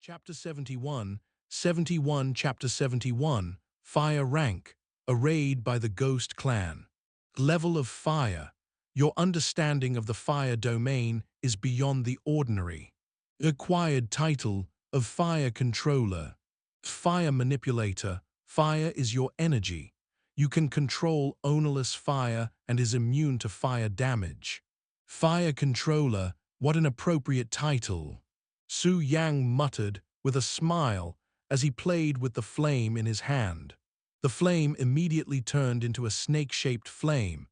Chapter 71, 71, Chapter 71, Fire Rank, arrayed by the Ghost Clan. Level of Fire. Your understanding of the fire domain is beyond the ordinary. Acquired title of Fire Controller. Fire Manipulator. Fire is your energy. You can control ownerless fire and is immune to fire damage. Fire Controller, what an appropriate title. Su Yang muttered with a smile as he played with the flame in his hand. The flame immediately turned into a snake-shaped flame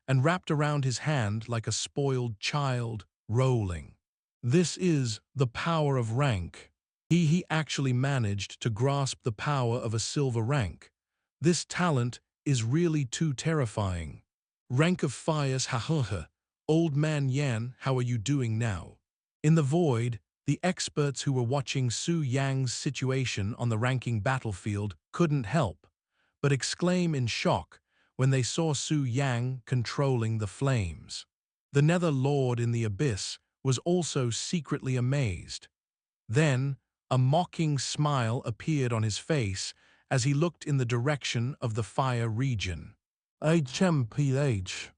and wrapped around his hand like a spoiled child, rolling. This is the power of rank. He actually managed to grasp the power of a silver rank. This talent is really too terrifying. Rank of Fires, ha. Old man Yan, how are you doing now? In the void, the experts who were watching Su Yang's situation on the ranking battlefield couldn't help but exclaim in shock when they saw Su Yang controlling the flames. The Nether Lord in the Abyss was also secretly amazed. Then, a mocking smile appeared on his face as he looked in the direction of the fire region. HMPH.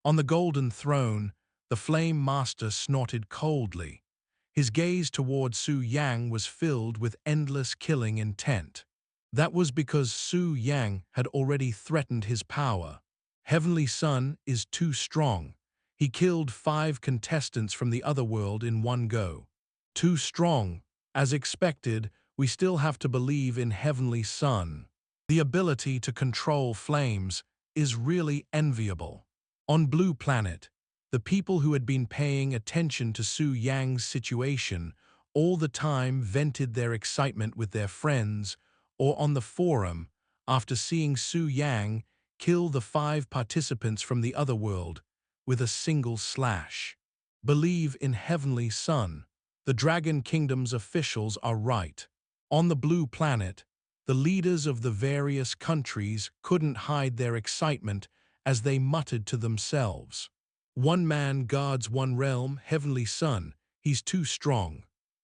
On the golden throne, the Flame Master snorted coldly. His gaze toward Su Yang was filled with endless killing intent. That was because Su Yang had already threatened his power. Heavenly Sun is too strong. He killed 5 contestants from the other world in one go. Too strong. As expected, we still have to believe in Heavenly Sun. The ability to control flames is really enviable. On Blue Planet, the people who had been paying attention to Su Yang's situation all the time vented their excitement with their friends or on the forum after seeing Su Yang kill the 5 participants from the other world with a single slash. Believe in Heavenly Sun. The Dragon Kingdom's officials are right. On the Blue Planet, the leaders of the various countries couldn't hide their excitement as they muttered to themselves. One man guards one realm, Heavenly Sun, he's too strong.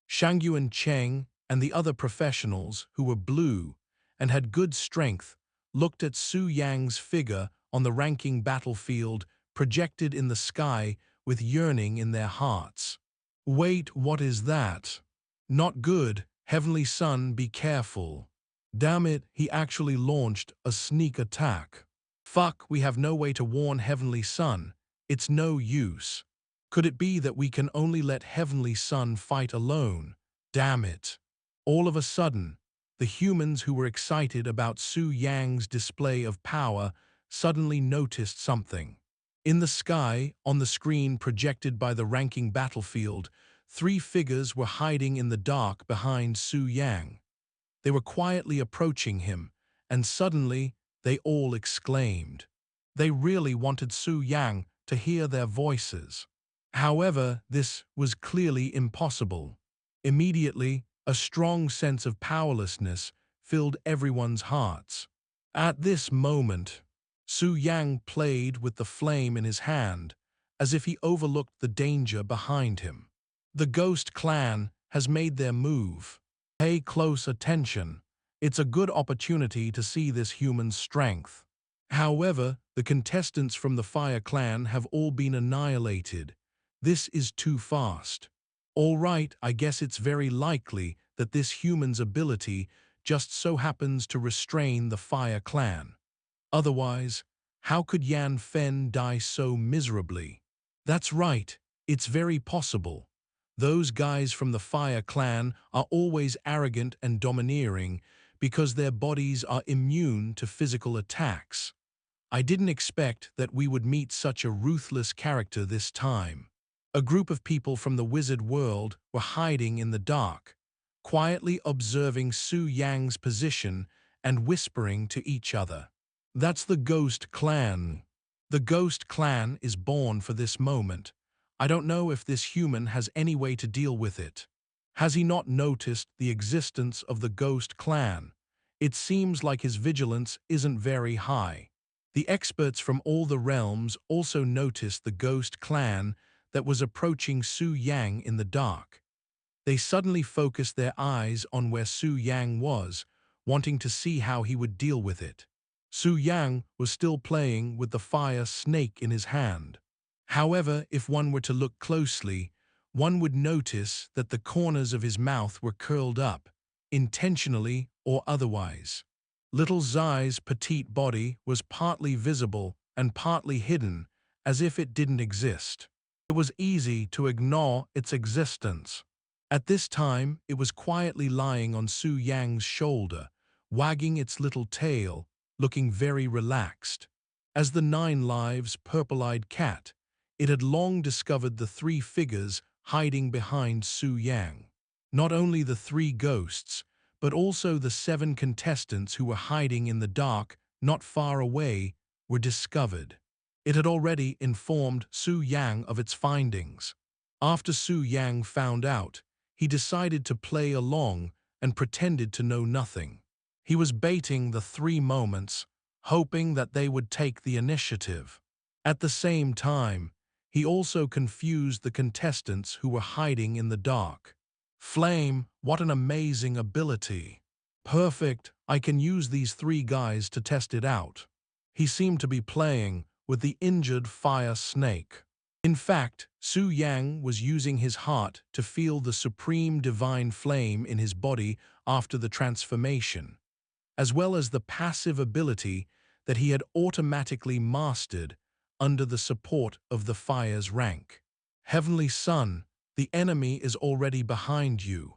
Shangyuan Cheng and the other professionals who were blue and had good strength looked at Su Yang's figure on the ranking battlefield projected in the sky with yearning in their hearts. Wait, what is that? Not good, Heavenly Sun, be careful. Damn it, he actually launched a sneak attack. Fuck, we have no way to warn Heavenly Sun. It's no use. Could it be that we can only let Heavenly Sun fight alone? Damn it. All of a sudden, the humans who were excited about Su Yang's display of power suddenly noticed something. In the sky, on the screen projected by the ranking battlefield, 3 figures were hiding in the dark behind Su Yang. They were quietly approaching him, and suddenly they all exclaimed. They really wanted Su Yang to hear their voices. However, this was clearly impossible. Immediately, a strong sense of powerlessness filled everyone's hearts. At this moment, Su Yang played with the flame in his hand, as if he overlooked the danger behind him. The Ghost Clan has made their move. Pay close attention. It's a good opportunity to see this human's strength. However, the contestants from the Fire Clan have all been annihilated. This is too fast. All right, I guess it's very likely that this human's ability just so happens to restrain the Fire Clan. Otherwise, how could Yan Fen die so miserably? That's right, it's very possible. Those guys from the Fire Clan are always arrogant and domineering because their bodies are immune to physical attacks. I didn't expect that we would meet such a ruthless character this time. A group of people from the wizard world were hiding in the dark, quietly observing Su Yang's position and whispering to each other. That's the Ghost Clan. The Ghost Clan is born for this moment. I don't know if this human has any way to deal with it. Has he not noticed the existence of the Ghost Clan? It seems like his vigilance isn't very high. The experts from all the realms also noticed the Ghost Clan that was approaching Su Yang in the dark. They suddenly focused their eyes on where Su Yang was, wanting to see how he would deal with it. Su Yang was still playing with the fire snake in his hand. However, if one were to look closely, one would notice that the corners of his mouth were curled up, intentionally or otherwise. Little Zai's petite body was partly visible and partly hidden, as if it didn't exist. It was easy to ignore its existence. At this time, it was quietly lying on Su Yang's shoulder, wagging its little tail, looking very relaxed. As the 9 lives purple-eyed cat, it had long discovered the 3 figures hiding behind Su Yang. Not only the 3 ghosts, but also the 7 contestants who were hiding in the dark not far away were discovered. It had already informed Su Yang of its findings. After Su Yang found out, he decided to play along and pretended to know nothing. He was baiting the 3 moments, hoping that they would take the initiative. At the same time, he also confused the contestants who were hiding in the dark. Flame, what an amazing ability. Perfect, I can use these 3 guys to test it out. He seemed to be playing with the injured fire snake. In fact, Su Yang was using his heart to feel the supreme divine flame in his body after the transformation, as well as the passive ability that he had automatically mastered under the support of the fire's rank. Heavenly Sun, the enemy is already behind you.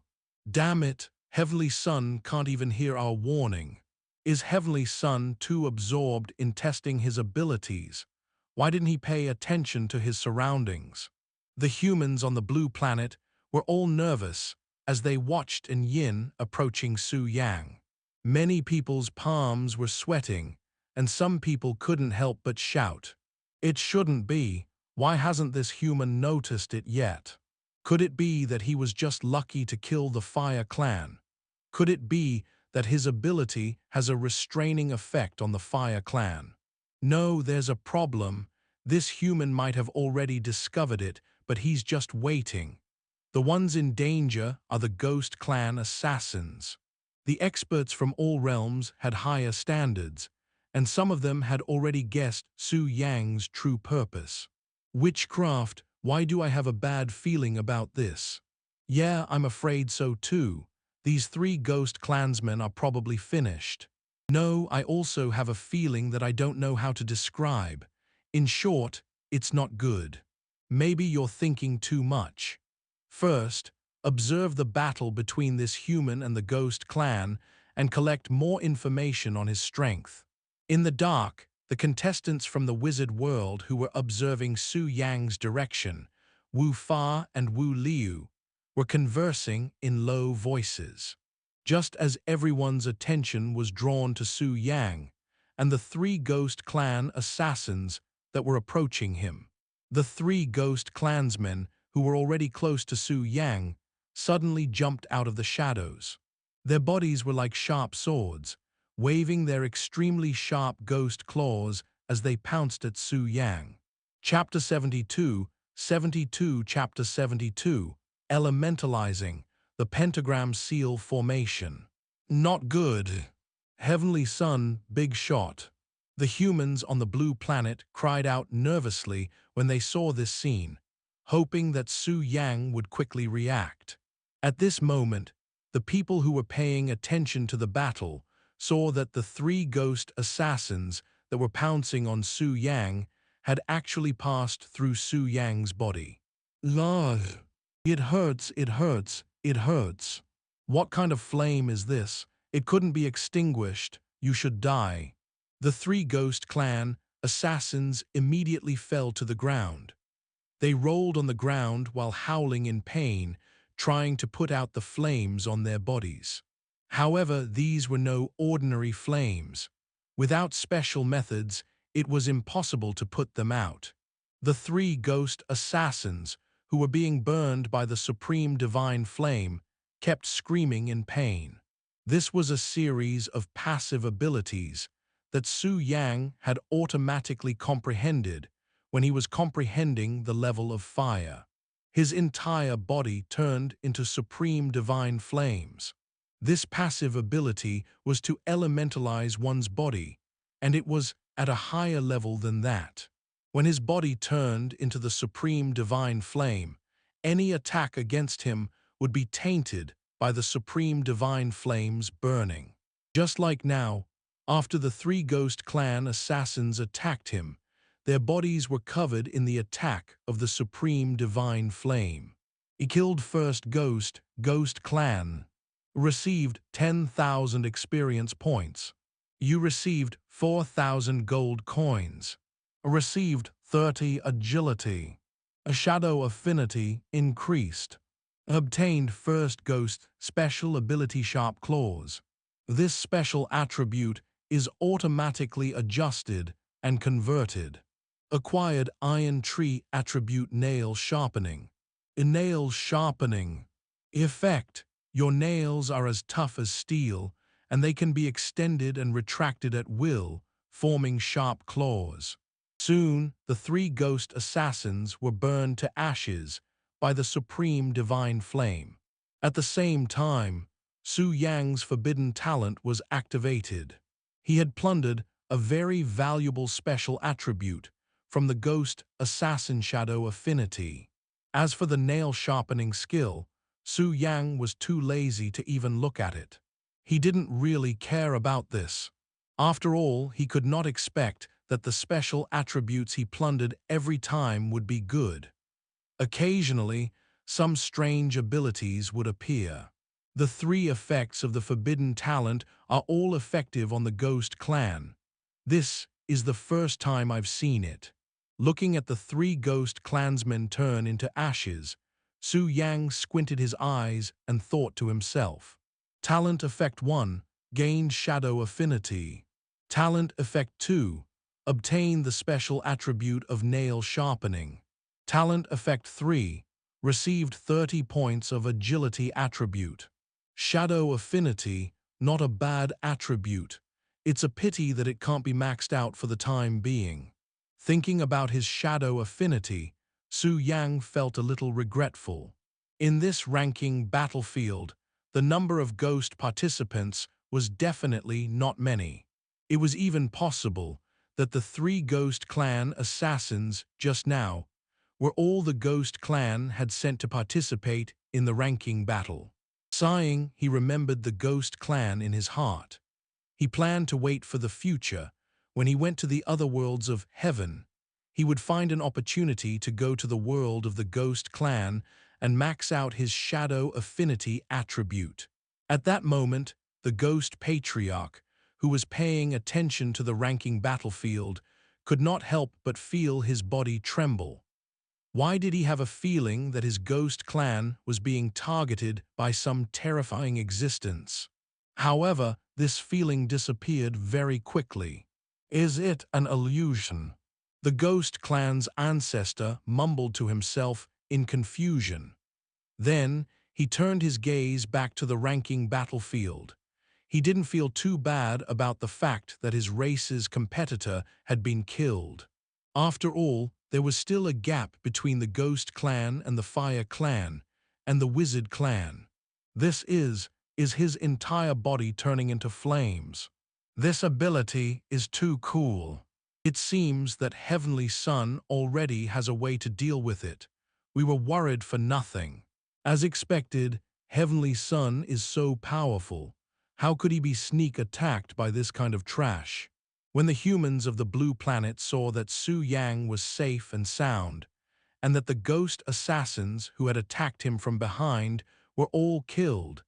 Damn it, Heavenly Sun can't even hear our warning. Is Heavenly Sun too absorbed in testing his abilities? Why didn't he pay attention to his surroundings? The humans on the blue planet were all nervous as they watched Yin approaching Su Yang. Many people's palms were sweating, and some people couldn't help but shout. It shouldn't be. Why hasn't this human noticed it yet? Could it be that he was just lucky to kill the Fire Clan? Could it be that his ability has a restraining effect on the Fire Clan? No, there's a problem. This human might have already discovered it, but he's just waiting. The ones in danger are the Ghost Clan assassins. The experts from all realms had higher standards, and some of them had already guessed Su Yang's true purpose. Witchcraft, why do I have a bad feeling about this? Yeah, I'm afraid so too. These 3 ghost clansmen are probably finished. No, I also have a feeling that I don't know how to describe. In short, it's not good. Maybe you're thinking too much. First, observe the battle between this human and the ghost clan and collect more information on his strength. In the dark, the contestants from the wizard world who were observing Su Yang's direction, Wu Fa and Wu Liu, were conversing in low voices. Just as everyone's attention was drawn to Su Yang and the 3 ghost clan assassins that were approaching him. The 3 ghost clansmen who were already close to Su Yang suddenly jumped out of the shadows. Their bodies were like sharp swords, waving their extremely sharp ghost claws as they pounced at Su Yang. Chapter 72, Chapter 72, Elementalizing, the pentagram seal formation. Not good. Heavenly Sun, big shot. The humans on the blue planet cried out nervously when they saw this scene, hoping that Su Yang would quickly react. At this moment, the people who were paying attention to the battle saw that the 3 ghost assassins that were pouncing on Su Yang had actually passed through Su Yang's body. Lord, it hurts, it hurts, it hurts. What kind of flame is this? It couldn't be extinguished. You should die. The 3 ghost clan assassins immediately fell to the ground. They rolled on the ground while howling in pain, trying to put out the flames on their bodies. However, these were no ordinary flames. Without special methods, it was impossible to put them out. The 3 ghost assassins, who were being burned by the supreme divine flame, kept screaming in pain. This was a series of passive abilities that Su Yang had automatically comprehended when he was comprehending the level of fire. His entire body turned into supreme divine flames. This passive ability was to elementalize one's body, and it was at a higher level than that. When his body turned into the supreme divine flame, any attack against him would be tainted by the supreme divine flames burning. Just like now, after the three Ghost Clan assassins attacked him, their bodies were covered in the attack of the supreme divine flame. He killed first Ghost Clan, received 10,000 experience points. You received 4,000 gold coins. Received 30 agility. A shadow affinity increased. Obtained first Ghost special ability Sharp Claws. This special attribute is automatically adjusted and converted. Acquired Iron Tree attribute Nail Sharpening. Nail Sharpening. Effect: your nails are as tough as steel, and they can be extended and retracted at will, forming sharp claws. Soon, the three ghost assassins were burned to ashes by the supreme divine flame. At the same time, Su Yang's forbidden talent was activated. He had plundered a very valuable special attribute from the ghost assassin shadow affinity. As for the nail sharpening skill, Su Yang was too lazy to even look at it. He didn't really care about this. After all, he could not expect that the special attributes he plundered every time would be good. Occasionally, some strange abilities would appear. The three effects of the forbidden talent are all effective on the Ghost Clan. This is the first time I've seen it. Looking at the three Ghost Clansmen turn into ashes, Su Yang squinted his eyes and thought to himself. Talent Effect 1, gained Shadow Affinity. Talent Effect 2, obtain the special attribute of Nail Sharpening. Talent Effect 3, received 30 points of Agility attribute. Shadow Affinity, not a bad attribute. It's a pity that it can't be maxed out for the time being. Thinking about his Shadow Affinity, Su Yang felt a little regretful. In this ranking battlefield, the number of ghost participants was definitely not many. It was even possible that the three Ghost Clan assassins just now were all the Ghost Clan had sent to participate in the ranking battle. Sighing, he remembered the Ghost Clan in his heart. He planned to wait for the future. When he went to the other worlds of heaven, he would find an opportunity to go to the world of the Ghost Clan and max out his Shadow Affinity attribute. At that moment, the Ghost Patriarch, who was paying attention to the ranking battlefield, could not help but feel his body tremble. Why did he have a feeling that his Ghost Clan was being targeted by some terrifying existence? However, this feeling disappeared very quickly. Is it an illusion? The Ghost Clan's ancestor mumbled to himself in confusion. Then, he turned his gaze back to the ranking battlefield. He didn't feel too bad about the fact that his race's competitor had been killed. After all, there was still a gap between the Ghost Clan and the Fire Clan, and the Wizard Clan. This is his entire body turning into flames. This ability is too cool. It seems that Heavenly Sun already has a way to deal with it. We were worried for nothing. As expected, Heavenly Sun is so powerful. How could he be sneak attacked by this kind of trash? When the humans of the Blue Planet saw that Su Yang was safe and sound, and that the ghost assassins who had attacked him from behind were all killed,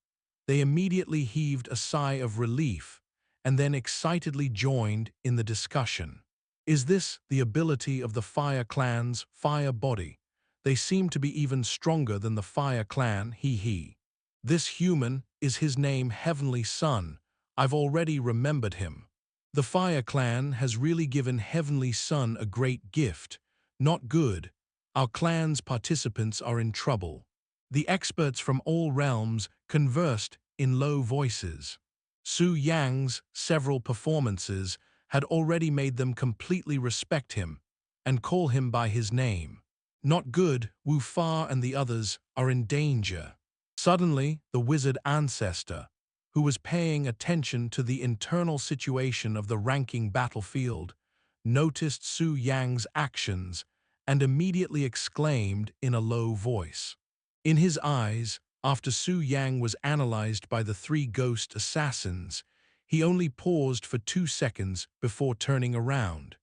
they immediately heaved a sigh of relief and then excitedly joined in the discussion. Is this the ability of the Fire Clan's fire body? They seem to be even stronger than the Fire Clan, he. This human is his name Heavenly Sun. I've already remembered him. The Fire Clan has really given Heavenly Sun a great gift. Not good. Our clan's participants are in trouble. The experts from all realms conversed in low voices. Su Yang's several performances had already made them completely respect him and call him by his name. Not good, Wu Fa and the others are in danger. Suddenly, the wizard ancestor, who was paying attention to the internal situation of the ranking battlefield, noticed Su Yang's actions and immediately exclaimed in a low voice. In his eyes, after Su Yang was analyzed by the three ghost assassins, he only paused for 2 seconds before turning around.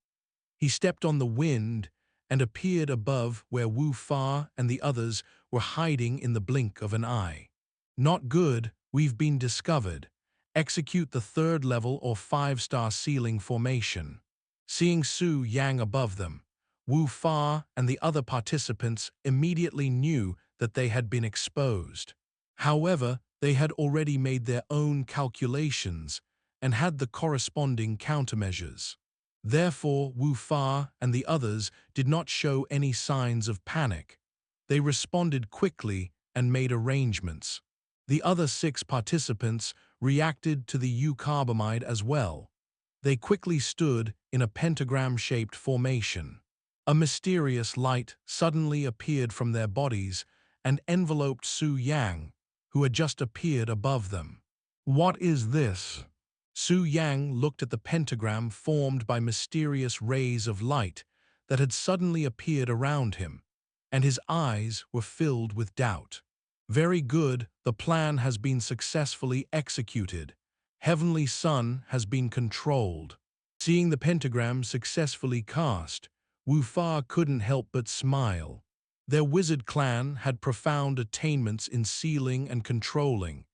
He stepped on the wind and appeared above where Wu Fa and the others were hiding in the blink of an eye. Not good, we've been discovered. Execute the 3rd level or 5-star ceiling formation. Seeing Su Yang above them, Wu Fa and the other participants immediately knew that they had been exposed. However, they had already made their own calculations and had the corresponding countermeasures. Therefore, Wu Fa and the others did not show any signs of panic. They responded quickly and made arrangements. The other 6 participants reacted to the eucarbamide as well. They quickly stood in a pentagram-shaped formation. A mysterious light suddenly appeared from their bodies and enveloped Su Yang, who had just appeared above them. What is this? Su Yang looked at the pentagram formed by mysterious rays of light that had suddenly appeared around him, and his eyes were filled with doubt. Very good, the plan has been successfully executed. Heavenly Sun has been controlled. Seeing the pentagram successfully cast, Wu Fa couldn't help but smile. Their wizard clan had profound attainments in sealing and controlling,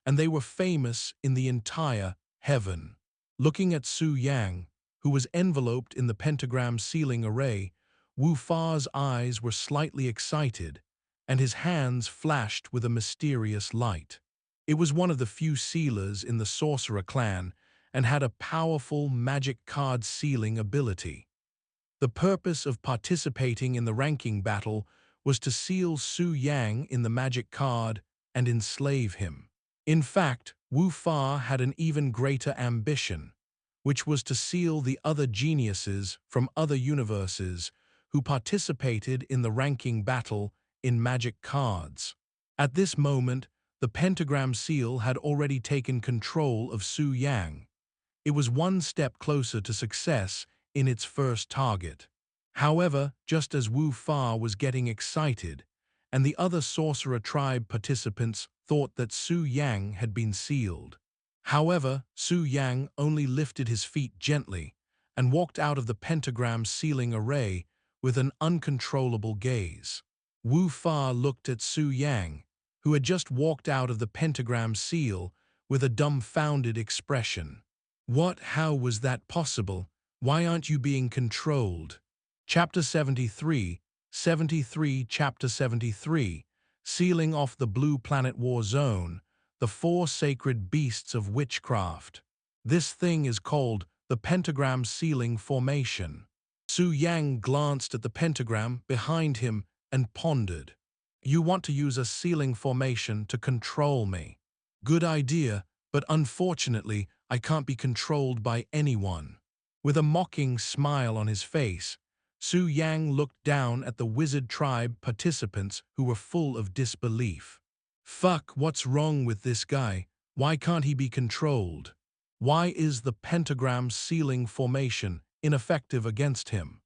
and they were famous in the entire heaven. Looking at Su Yang, who was enveloped in the pentagram sealing array, Wu Fa's eyes were slightly excited, and his hands flashed with a mysterious light. It was one of the few sealers in the sorcerer clan and had a powerful magic card sealing ability. The purpose of participating in the ranking battle was to seal Su Yang in the magic card and enslave him. In fact, Wu Fa had an even greater ambition, which was to seal the other geniuses from other universes who participated in the ranking battle in magic cards. At this moment, the pentagram seal had already taken control of Su Yang. It was one step closer to success in its first target. However, just as Wu Fa was getting excited, and the other sorcerer tribe participants thought that Su Yang had been sealed. However, Su Yang only lifted his feet gently and walked out of the pentagram sealing array with an uncontrollable gaze. Wu Fa looked at Su Yang, who had just walked out of the pentagram seal, with a dumbfounded expression. What? How was that possible? Why aren't you being controlled? Chapter 73, Chapter 73, Sealing off the Blue Planet War Zone, the 4 sacred beasts of witchcraft. This thing is called the pentagram sealing formation. Su Yang glanced at the pentagram behind him and pondered. You want to use a sealing formation to control me. Good idea, but unfortunately, I can't be controlled by anyone. With a mocking smile on his face, Su Yang looked down at the wizard tribe participants who were full of disbelief. Fuck, what's wrong with this guy? Why can't he be controlled? Why is the pentagram sealing formation ineffective against him?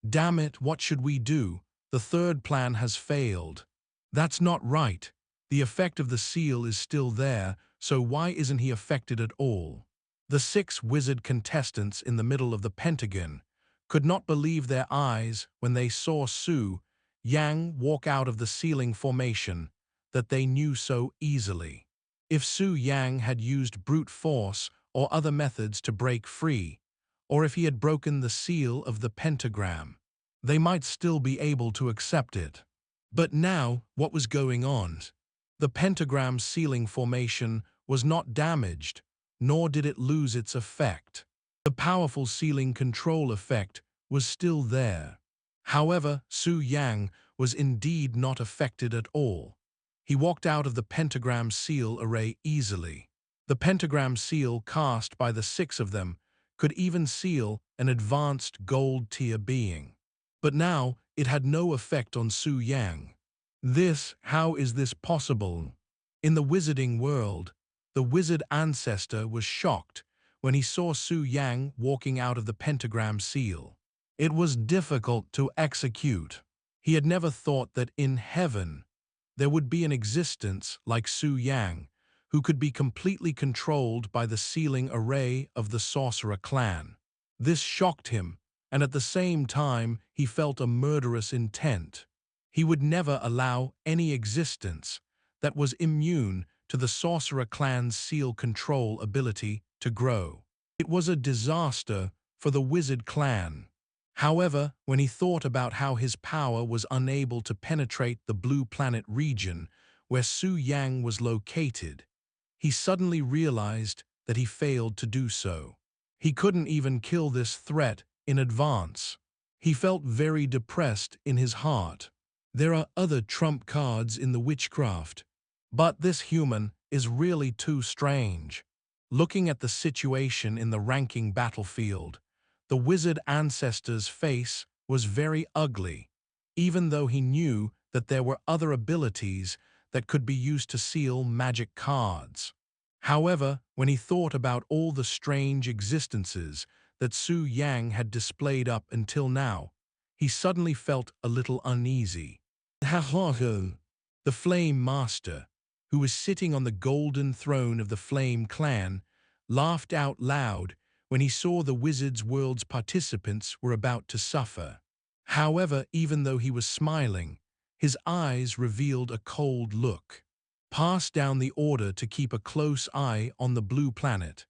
Damn it, what should we do? The 3rd plan has failed. That's not right. The effect of the seal is still there, so why isn't he affected at all? The 6 wizard contestants in the middle of the pentagon could not believe their eyes when they saw Su Yang walk out of the sealing formation that they knew so easily. If Su Yang had used brute force or other methods to break free, or if he had broken the seal of the pentagram, they might still be able to accept it. But now, what was going on? The pentagram sealing formation was not damaged, nor did it lose its effect. The powerful sealing control effect was still there. However, Su Yang was indeed not affected at all. He walked out of the pentagram seal array easily. The pentagram seal cast by the 6 of them could even seal an advanced gold tier being. But now it had no effect on Su Yang. How is this possible? In the wizarding world, the wizard ancestor was shocked when he saw Su Yang walking out of the pentagram seal. It was difficult to execute. He had never thought that in heaven there would be an existence like Su Yang, who could be completely controlled by the sealing array of the sorcerer clan. This shocked him, and at the same time he felt a murderous intent. He would never allow any existence that was immune to the sorcerer clan's seal control ability to grow. It was a disaster for the wizard clan. However, when he thought about how his power was unable to penetrate the blue planet region where Su Yang was located, he suddenly realized that he failed to do so. He couldn't even kill this threat in advance. He felt very depressed in his heart. There are other trump cards in the witchcraft, but this human is really too strange. Looking at the situation in the ranking battlefield, the wizard ancestor's face was very ugly, even though he knew that there were other abilities that could be used to seal magic cards. However, when he thought about all the strange existences that Su Yang had displayed up until now, he suddenly felt a little uneasy. The Flame Master, who was sitting on the golden throne of the Flame Clan, laughed out loud when he saw the Wizard's World's participants were about to suffer. However, even though he was smiling, his eyes revealed a cold look. Pass down the order to keep a close eye on the blue planet.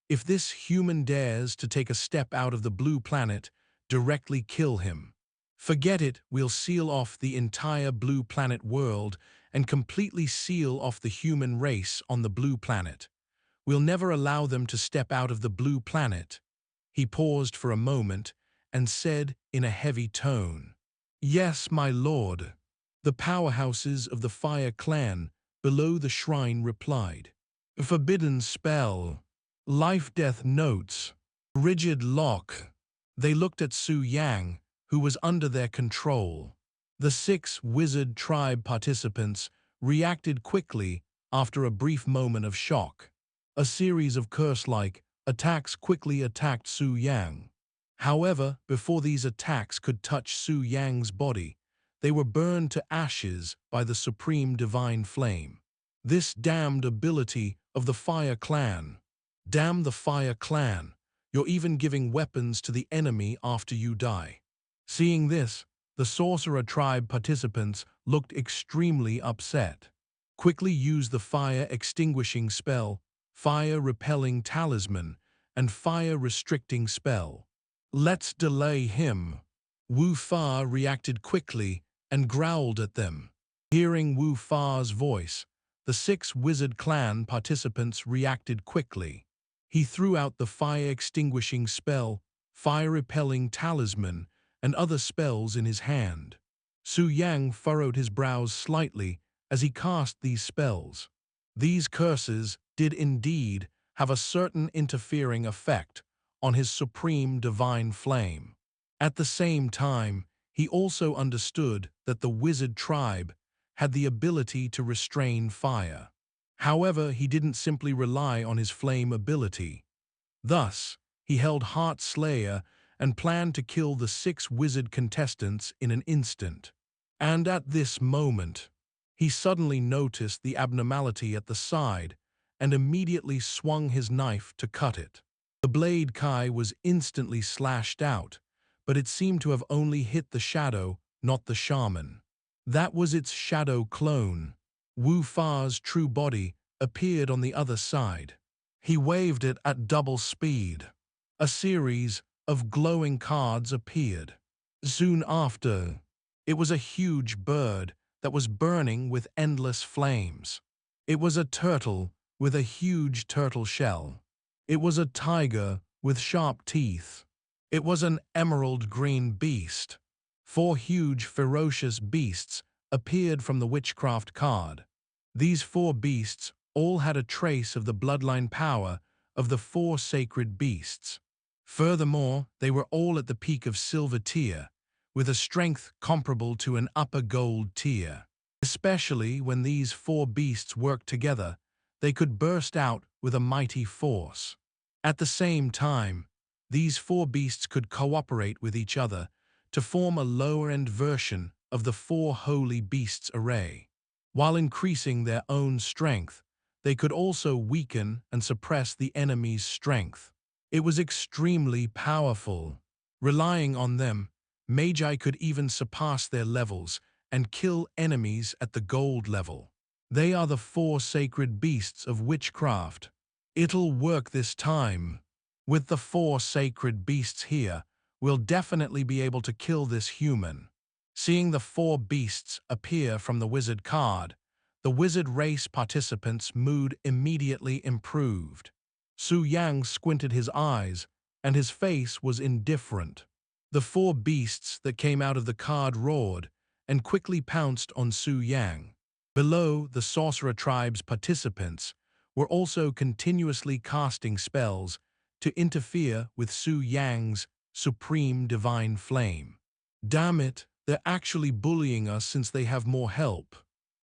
If this human dares to take a step out of the blue planet, directly kill him. Forget it, we'll seal off the entire blue planet world and completely seal off the human race on the blue planet. We'll never allow them to step out of the blue planet. He paused for a moment and said in a heavy tone, "Yes, my lord." The powerhouses of the Fire Clan below the shrine replied, "A forbidden spell. Life-death notes. Rigid lock." They looked at Su Yang, who was under their control. The 6 wizard tribe participants reacted quickly after a brief moment of shock. A series of curse-like attacks quickly attacked Su Yang. However, before these attacks could touch Su Yang's body, they were burned to ashes by the supreme divine flame. This damned ability of the Fire Clan. Damn the Fire Clan. You're even giving weapons to the enemy after you die. Seeing this, the Sorcerer Tribe participants looked extremely upset. Quickly use the fire extinguishing spell, fire repelling talisman, and fire restricting spell. Let's delay him. Wu Fa reacted quickly and growled at them. Hearing Wu Fa's voice, the 6 wizard clan participants reacted quickly. He threw out the fire-extinguishing spell, fire-repelling talisman, and other spells in his hand. Su Yang furrowed his brows slightly as he cast these spells. These curses did indeed have a certain interfering effect on his supreme divine flame. At the same time, he also understood that the wizard tribe had the ability to restrain fire. However, he didn't simply rely on his flame ability. Thus, he held Heart Slayer and planned to kill the 6 wizard contestants in an instant. And at this moment, he suddenly noticed the abnormality at the side and immediately swung his knife to cut it. The blade Kai was instantly slashed out, but it seemed to have only hit the shadow, not the shaman. That was its shadow clone. Wu Fa's true body appeared on the other side. He waved it at double speed. A series of glowing cards appeared. Soon after, it was a huge bird that was burning with endless flames. It was a turtle with a huge turtle shell. It was a tiger with sharp teeth. It was an emerald green beast. 4 huge ferocious beasts appeared from the witchcraft card. These 4 beasts all had a trace of the bloodline power of the 4 sacred beasts. Furthermore, they were all at the peak of silver tier, with a strength comparable to an upper gold tier. Especially when these four beasts worked together, they could burst out with a mighty force. At the same time, these four beasts could cooperate with each other to form a lower-end version of the four holy beasts array. While increasing their own strength, they could also weaken and suppress the enemy's strength. It was extremely powerful. Relying on them, magi could even surpass their levels and kill enemies at the gold level. They are the four sacred beasts of witchcraft. It'll work this time. With the four sacred beasts here, we'll definitely be able to kill this human. Seeing the four beasts appear from the wizard card, the wizard race participants' mood immediately improved. Su Yang squinted his eyes, and his face was indifferent. The four beasts that came out of the card roared and quickly pounced on Su Yang. Below, the sorcerer tribe's participants were also continuously casting spells to interfere with Su Yang's supreme divine flame. Damn it, they're actually bullying us since they have more help.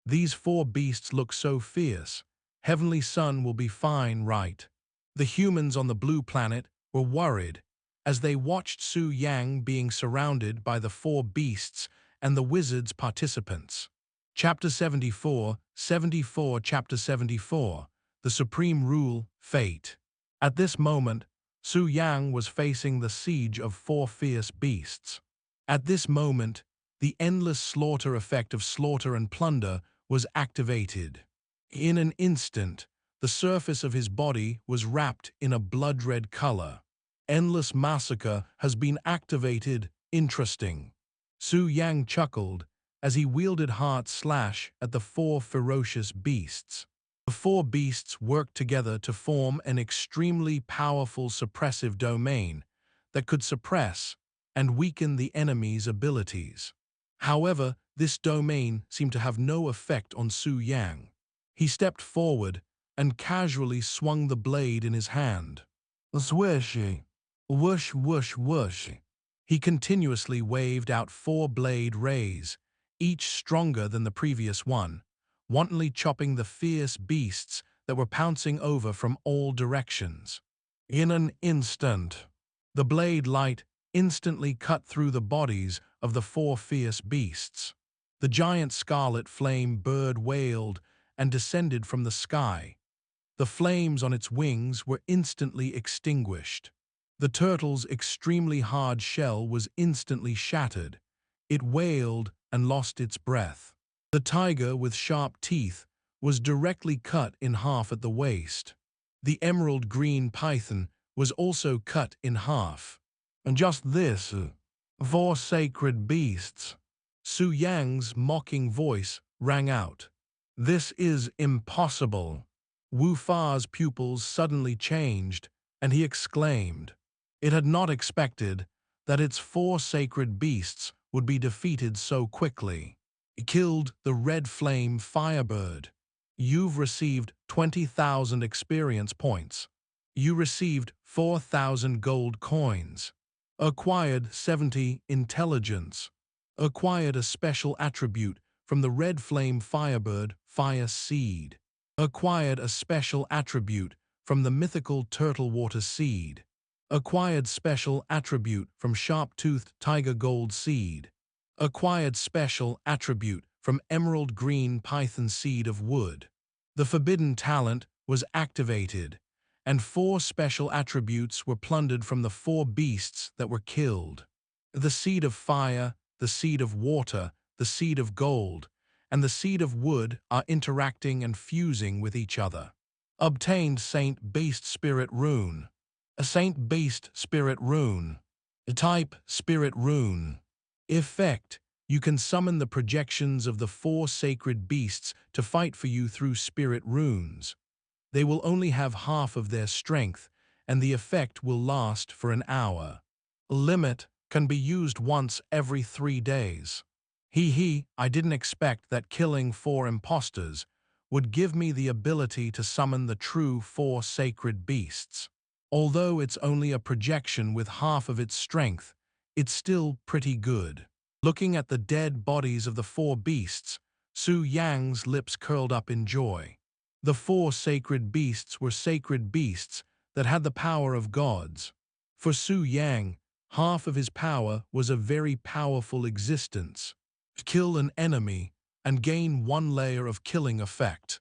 These four beasts look so fierce. Heavenly Sun will be fine, right? The humans on the blue planet were worried as they watched Su Yang being surrounded by the four beasts and the wizard's participants. Chapter 74, Chapter 74, The Supreme Rule, Fate. At this moment, Su Yang was facing the siege of four fierce beasts. At this moment, the endless slaughter effect of slaughter and plunder was activated. In an instant, the surface of his body was wrapped in a blood-red color. Endless massacre has been activated. Interesting. Su Yang chuckled as he wielded Heart Slash at the four ferocious beasts. The four beasts worked together to form an extremely powerful suppressive domain that could suppress and weaken the enemy's abilities. However, this domain seemed to have no effect on Su Yang. He stepped forward and casually swung the blade in his hand. Swishy. Whoosh, whoosh, whoosh. He continuously waved out four blade rays, each stronger than the previous one, wantonly chopping the fierce beasts that were pouncing over from all directions. In an instant, the blade light instantly cut through the bodies of the four fierce beasts. The giant scarlet flame bird wailed and descended from the sky. The flames on its wings were instantly extinguished. The turtle's extremely hard shell was instantly shattered. It wailed and lost its breath. The tiger with sharp teeth was directly cut in half at the waist. The emerald green python was also cut in half. And just this, four sacred beasts. Su Yang's mocking voice rang out. This is impossible. Wu Fa's pupils suddenly changed, and he exclaimed. It had not expected that its four sacred beasts would be defeated so quickly. He killed the red flame firebird. You've received 20,000 experience points. You received 4,000 gold coins. Acquired 70 intelligence. Acquired a special attribute from the red flame firebird, fire seed. Acquired a special attribute from the mythical turtle water seed. Acquired special attribute from sharp-toothed tiger gold seed. Acquired special attribute from emerald green python seed of wood. The forbidden talent was activated, and four special attributes were plundered from the four beasts that were killed. The seed of fire, the seed of water, the seed of gold, and the seed of wood are interacting and fusing with each other. Obtained Saint Beast Spirit Rune. A Saint Beast Spirit Rune. Type Spirit Rune. Effect: you can summon the projections of the four sacred beasts to fight for you through spirit runes. They will only have half of their strength, and the effect will last for an hour. Limit: can be used once every 3 days. I didn't expect that killing 4 imposters would give me the ability to summon the true 4 sacred beasts. Although it's only a projection with half of its strength, it's still pretty good. Looking at the dead bodies of the four beasts, Su Yang's lips curled up in joy. The four sacred beasts were sacred beasts that had the power of gods. For Su Yang, half of his power was a very powerful existence. Kill an enemy and gain 1 layer of killing effect.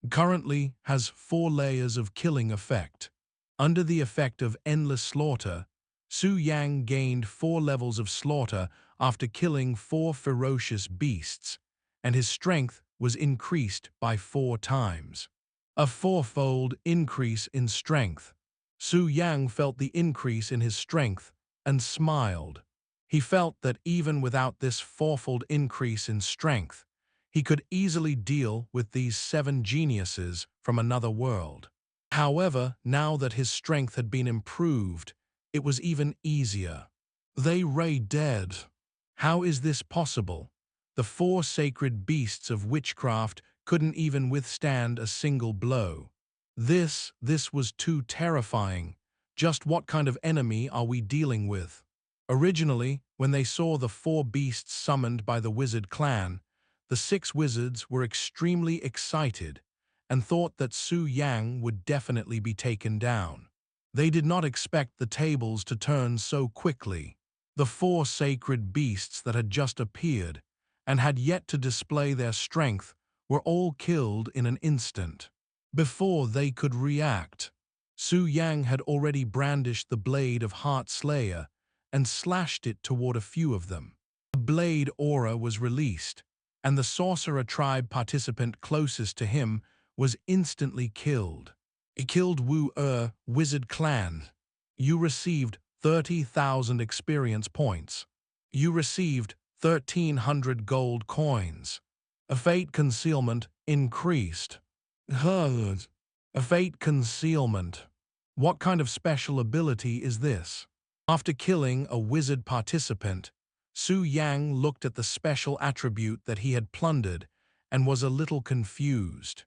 Currently has 4 layers of killing effect. Under the effect of endless slaughter, Su Yang gained 4 levels of slaughter after killing 4 ferocious beasts, and his strength was increased by 4 times. A 4-fold increase in strength. Su Yang felt the increase in his strength and smiled. He felt that even without this 4-fold increase in strength, he could easily deal with these 7 geniuses from another world. However, now that his strength had been improved, it was even easier. They lay dead. How is this possible? The 4 sacred beasts of witchcraft couldn't even withstand a single blow. This was too terrifying. Just what kind of enemy are we dealing with? Originally, when they saw the 4 beasts summoned by the wizard clan, the 6 wizards were extremely excited and thought that Su Yang would definitely be taken down. They did not expect the tables to turn so quickly. The 4 sacred beasts that had just appeared and had yet to display their strength were all killed in an instant. Before they could react, Su Yang had already brandished the blade of Heart Slayer and slashed it toward a few of them. The blade aura was released, and the sorcerer tribe participant closest to him was instantly killed. He killed Wu Wizard Clan. You received 30,000 experience points. You received 1,300 gold coins. A fate concealment increased. A fate concealment. What kind of special ability is this? After killing a wizard participant, Su Yang looked at the special attribute that he had plundered and was a little confused.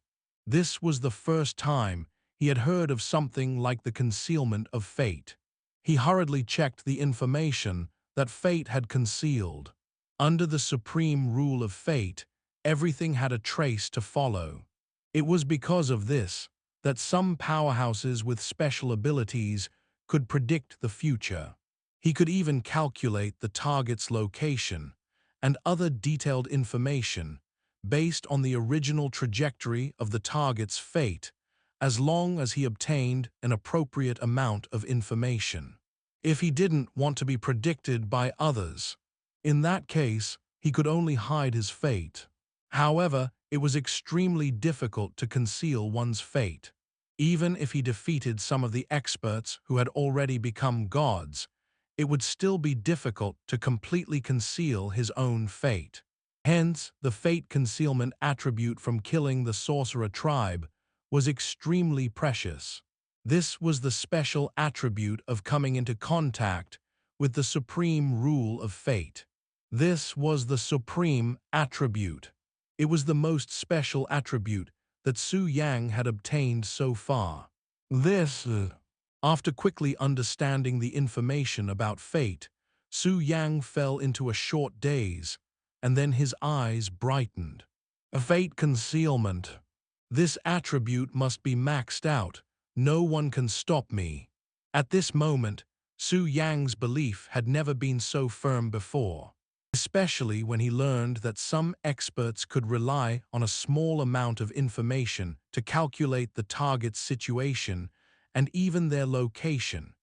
This was the first time he had heard of something like the concealment of fate. He hurriedly checked the information that fate had concealed. Under the supreme rule of fate, everything had a trace to follow. It was because of this that some powerhouses with special abilities could predict the future. He could even calculate the target's location and other detailed information based on the original trajectory of the target's fate, as long as he obtained an appropriate amount of information. If he didn't want to be predicted by others, in that case, he could only hide his fate. However, it was extremely difficult to conceal one's fate. Even if he defeated some of the experts who had already become gods, it would still be difficult to completely conceal his own fate. Hence, the fate concealment attribute from killing the sorcerer tribe was extremely precious. This was the special attribute of coming into contact with the supreme rule of fate. This was the supreme attribute. It was the most special attribute that Su Yang had obtained so far. After quickly understanding the information about fate, Su Yang fell into a short daze, and then his eyes brightened. A fate concealment. This attribute must be maxed out. No one can stop me. At this moment, Su Yang's belief had never been so firm before, especially when he learned that some experts could rely on a small amount of information to calculate the target's situation and even their location.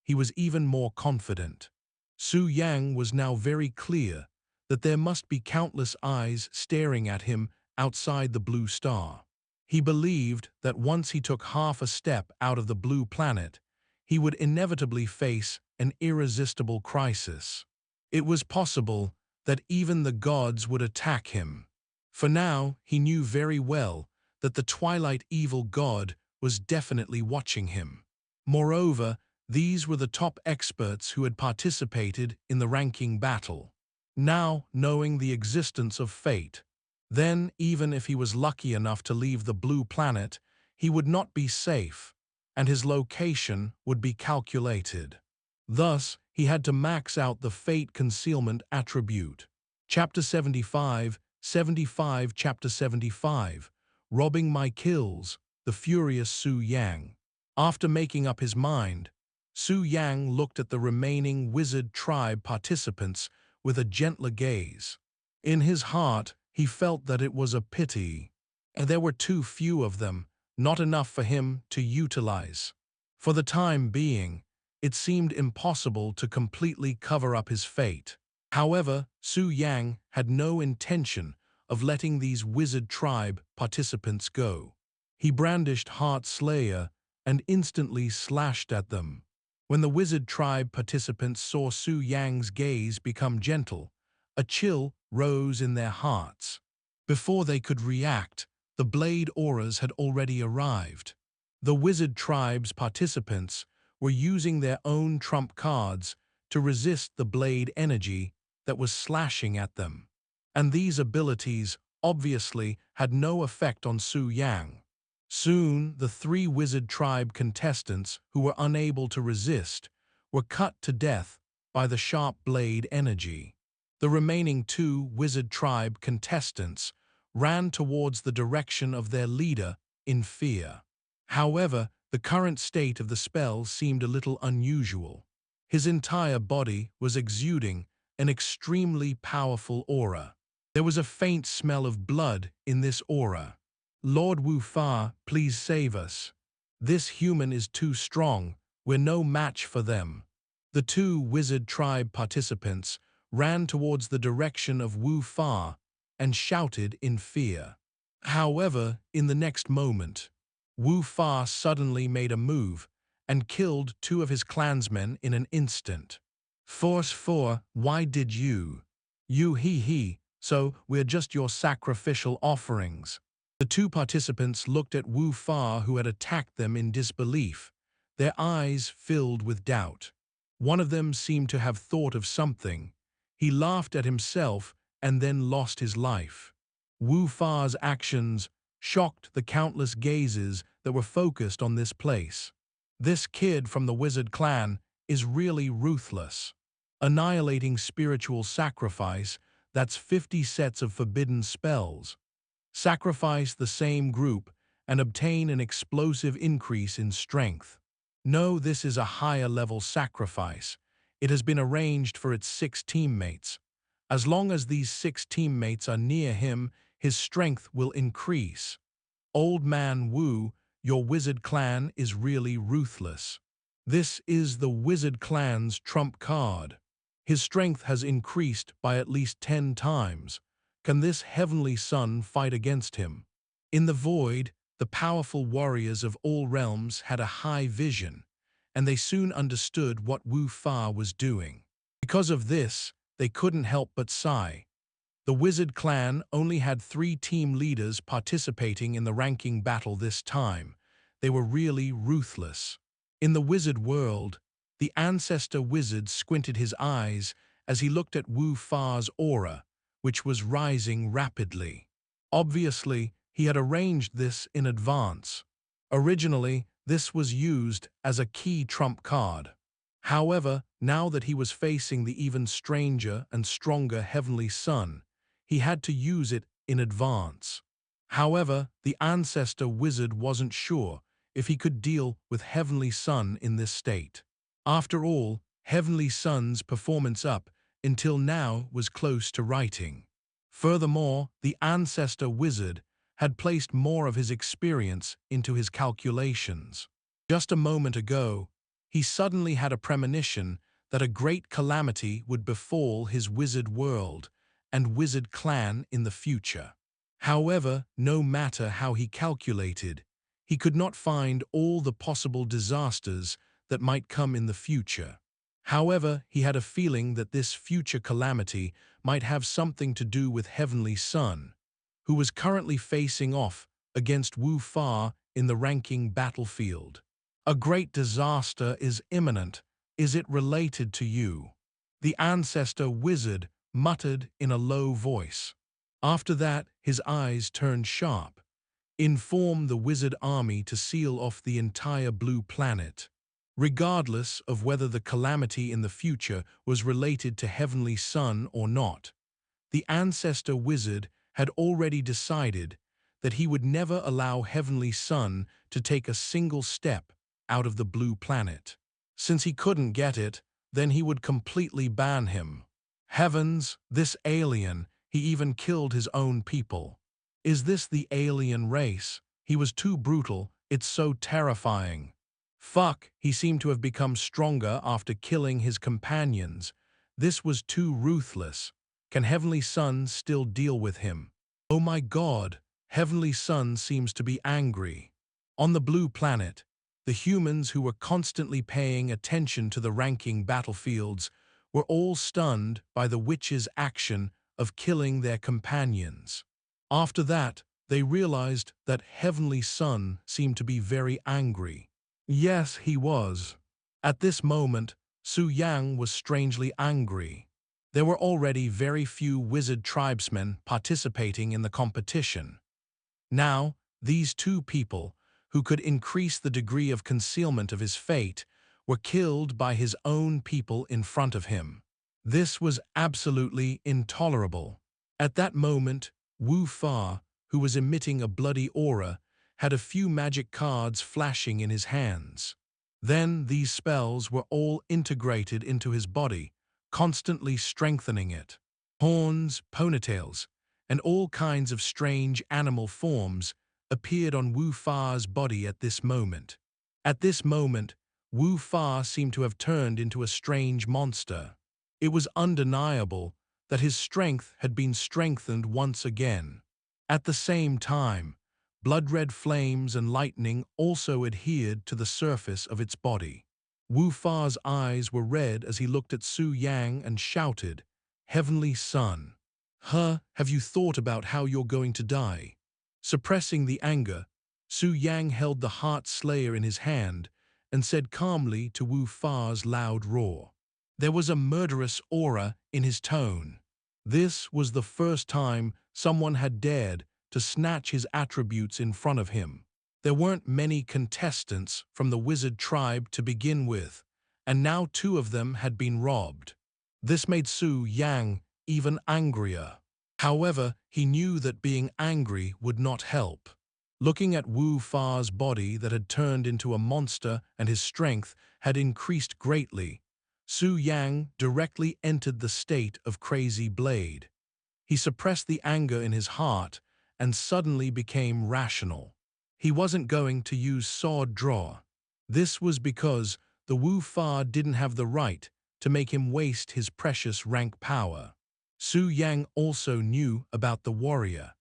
He was even more confident. Su Yang was now very clear that there must be countless eyes staring at him outside the blue star. He believed that once he took half a step out of the blue planet, he would inevitably face an irresistible crisis. It was possible that even the gods would attack him. For now, he knew very well that the Twilight Evil God was definitely watching him. Moreover, these were the top experts who had participated in the ranking battle. Now, knowing the existence of fate, then even if he was lucky enough to leave the blue planet, he would not be safe, and his location would be calculated. Thus, he had to max out the fate concealment attribute. Chapter 75, 75, Chapter 75, Robbing My Kills, the Furious Su Yang. After making up his mind, Su Yang looked at the remaining wizard tribe participants with a gentler gaze. In his heart, he felt that it was a pity, and there were too few of them, not enough for him to utilize. For the time being, it seemed impossible to completely cover up his fate. However, Su Yang had no intention of letting these wizard tribe participants go. He brandished Heart Slayer and instantly slashed at them. When the wizard tribe participants saw Su Yang's gaze become gentle, a chill rose in their hearts. Before they could react, the blade auras had already arrived. The wizard tribe's participants were using their own trump cards to resist the blade energy that was slashing at them. And these abilities obviously had no effect on Su Yang. Soon, the three wizard tribe contestants who were unable to resist were cut to death by the sharp blade energy. The remaining two wizard tribe contestants ran towards the direction of their leader in fear. However, the current state of the spell seemed a little unusual. His entire body was exuding an extremely powerful aura. There was a faint smell of blood in this aura. Lord Wu Fa, please save us. This human is too strong. We're no match for them. The two wizard tribe participants ran towards the direction of Wu Fa and shouted in fear. However, in the next moment, Wu Fa suddenly made a move and killed two of his clansmen in an instant. Force 4, why did you? You he, so we're just your sacrificial offerings. The two participants looked at Wu Fa, who had attacked them, in disbelief, their eyes filled with doubt. One of them seemed to have thought of something. He laughed at himself and then lost his life. Wu Fa's actions shocked the countless gazes that were focused on this place. This kid from the wizard clan is really ruthless. Annihilating spiritual sacrifice, that's 50 sets of forbidden spells. Sacrifice the same group and obtain an explosive increase in strength. No, this is a higher level sacrifice. It has been arranged for its 6 teammates. As long as these 6 teammates are near him, his strength will increase. Old Man Wu, your wizard clan is really ruthless. This is the wizard clan's trump card. His strength has increased by at least 10 times. Can this heavenly son fight against him? In the void, the powerful warriors of all realms had a high vision, and they soon understood what Wu Fa was doing. Because of this, they couldn't help but sigh. The wizard clan only had 3 team leaders participating in the ranking battle this time. They were really ruthless. In the wizard world, the ancestor wizard squinted his eyes as he looked at Wu Fa's aura, which was rising rapidly. Obviously, he had arranged this in advance. Originally, this was used as a key trump card. However, now that he was facing the even stranger and stronger heavenly son, he had to use it in advance. However, the ancestor wizard wasn't sure if he could deal with heavenly son in this state. After all, heavenly son's performance up until now was close to writing. Furthermore, the ancestor wizard had placed more of his experience into his calculations. Just a moment ago, he suddenly had a premonition that a great calamity would befall his wizard world and wizard clan in the future. However, no matter how he calculated, he could not find all the possible disasters that might come in the future. However, he had a feeling that this future calamity might have something to do with Heavenly Son, who was currently facing off against Wu Fa in the ranking battlefield. A great disaster is imminent. Is it related to you? The ancestor wizard muttered in a low voice. After that, his eyes turned sharp. Inform the wizard army to seal off the entire blue planet. Regardless of whether the calamity in the future was related to Heavenly Son or not, The ancestor wizard had already decided that he would never allow Heavenly Sun to take a single step out of the blue planet. Since he couldn't get it, then he would completely ban him. Heavens, this alien, he even killed his own people. Is this the alien race? He was too brutal, it's so terrifying. Fuck, he seemed to have become stronger after killing his companions. This was too ruthless. Can Heavenly Sun still deal with him? Oh my God, Heavenly Sun seems to be angry. On the blue planet, the humans who were constantly paying attention to the ranking battlefields were all stunned by the witch's action of killing their companions. After that, they realized that Heavenly Sun seemed to be very angry. Yes, he was. At this moment, Su Yang was strangely angry. There were already very few wizard tribesmen participating in the competition. Now, these two people, who could increase the degree of concealment of his fate, were killed by his own people in front of him. This was absolutely intolerable. At that moment, Wu Fa, who was emitting a bloody aura, had a few magic cards flashing in his hands. Then these spells were all integrated into his body, constantly strengthening it. Horns, ponytails, and all kinds of strange animal forms appeared on Wu Fa's body at this moment. At this moment, Wu Fa seemed to have turned into a strange monster. It was undeniable that his strength had been strengthened once again. At the same time, blood-red flames and lightning also adhered to the surface of its body. Wu Fa's eyes were red as he looked at Su Yang and shouted, "Heavenly Sun! Have you thought about how you're going to die?" Suppressing the anger, Su Yang held the Heart Slayer in his hand and said calmly to Wu Fa's loud roar. There was a murderous aura in his tone. This was the first time someone had dared to snatch his attributes in front of him. There weren't many contestants from the wizard tribe to begin with, and now two of them had been robbed. This made Su Yang even angrier. However, he knew that being angry would not help. Looking at Wu Fa's body that had turned into a monster and his strength had increased greatly, Su Yang directly entered the state of Crazy Blade. He suppressed the anger in his heart and suddenly became rational. He wasn't going to use sword draw. This was because the Wu Fa didn't have the right to make him waste his precious rank power. Su Yang also knew about the warrior.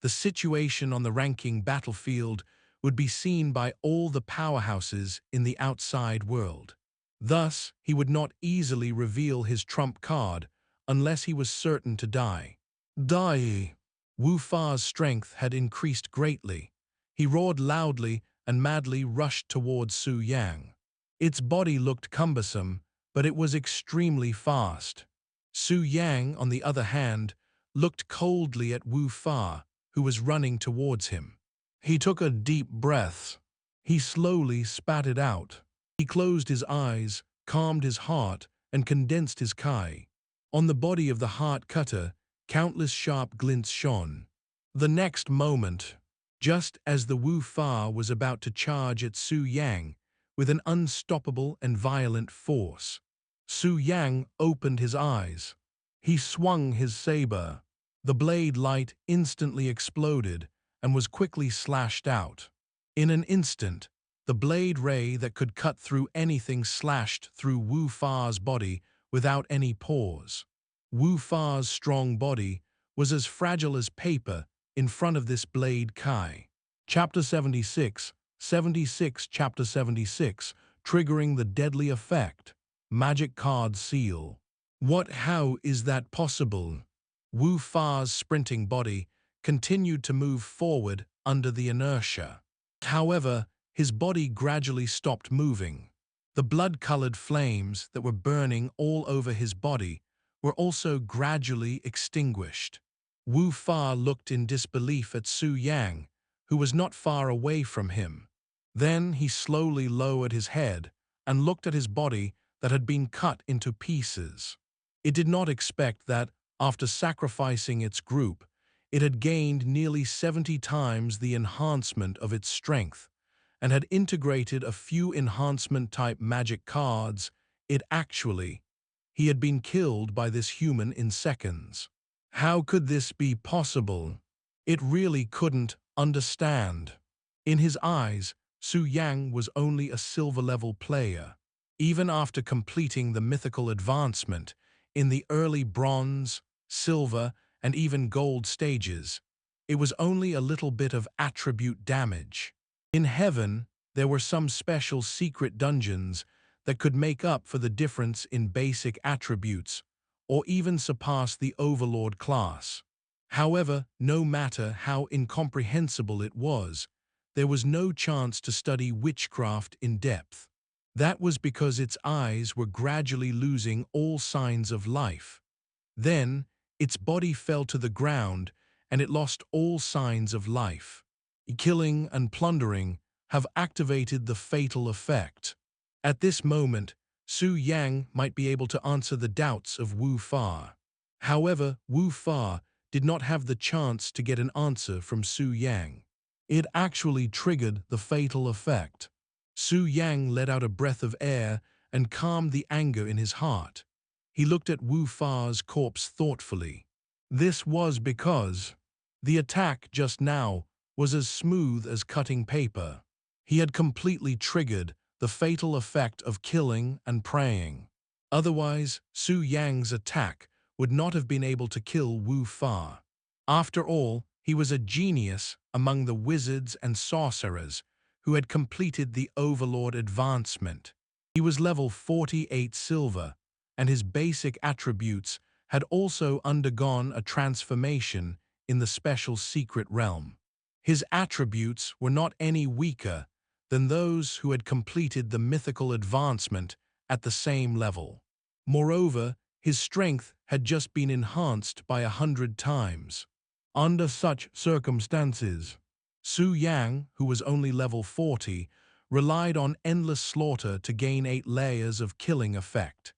The situation on the ranking battlefield would be seen by all the powerhouses in the outside world. Thus, he would not easily reveal his trump card unless he was certain to die. Die! Wu Fa's strength had increased greatly. He roared loudly and madly rushed towards Su Yang. Its body looked cumbersome, but it was extremely fast. Su Yang, on the other hand, looked coldly at Wu Fa, who was running towards him. He took a deep breath. He slowly spat it out. He closed his eyes, calmed his heart, and condensed his Kai. On the body of the heart cutter, countless sharp glints shone. The next moment, just as the Wu Fa was about to charge at Su Yang with an unstoppable and violent force, Su Yang opened his eyes. He swung his saber. The blade light instantly exploded and was quickly slashed out. In an instant, the blade ray that could cut through anything slashed through Wu Fa's body without any pause. Wu Fa's strong body was as fragile as paper in front of this blade Kai. Chapter 76, Chapter 76, triggering the deadly effect. Magic card seal. How is that possible? Wu Fa's sprinting body continued to move forward under the inertia. However, his body gradually stopped moving. The blood-colored flames that were burning all over his body were also gradually extinguished. Wu Fa looked in disbelief at Su Yang, who was not far away from him. Then he slowly lowered his head and looked at his body that had been cut into pieces. It did not expect that, after sacrificing its group, it had gained nearly 70 times the enhancement of its strength, and had integrated a few enhancement-type magic cards. He had been killed by this human in seconds. How could this be possible? It really couldn't understand. In his eyes, Su Yang was only a silver-level player. Even after completing the mythical advancement, in the early bronze, silver, and even gold stages, it was only a little bit of attribute damage. In heaven, there were some special secret dungeons that could make up for the difference in basic attributes, or even surpass the Overlord class. However, no matter how incomprehensible it was, there was no chance to study witchcraft in depth. That was because its eyes were gradually losing all signs of life. Then, its body fell to the ground and it lost all signs of life. Killing and plundering have activated the fatal effect. At this moment, Su Yang might be able to answer the doubts of Wu Fa. However, Wu Fa did not have the chance to get an answer from Su Yang. It actually triggered the fatal effect. Su Yang let out a breath of air and calmed the anger in his heart. He looked at Wu Fa's corpse thoughtfully. This was because the attack just now was as smooth as cutting paper. He had completely triggered the fatal effect of killing and praying. Otherwise, Su Yang's attack would not have been able to kill Wu Fa. After all, he was a genius among the wizards and sorcerers who had completed the Overlord advancement. He was level 48 silver, and his basic attributes had also undergone a transformation in the special secret realm. His attributes were not any weaker than those who had completed the mythical advancement at the same level. Moreover, his strength had just been enhanced by 100 times. Under such circumstances, Su Yang, who was only level 40, relied on endless slaughter to gain 8 layers of killing effect.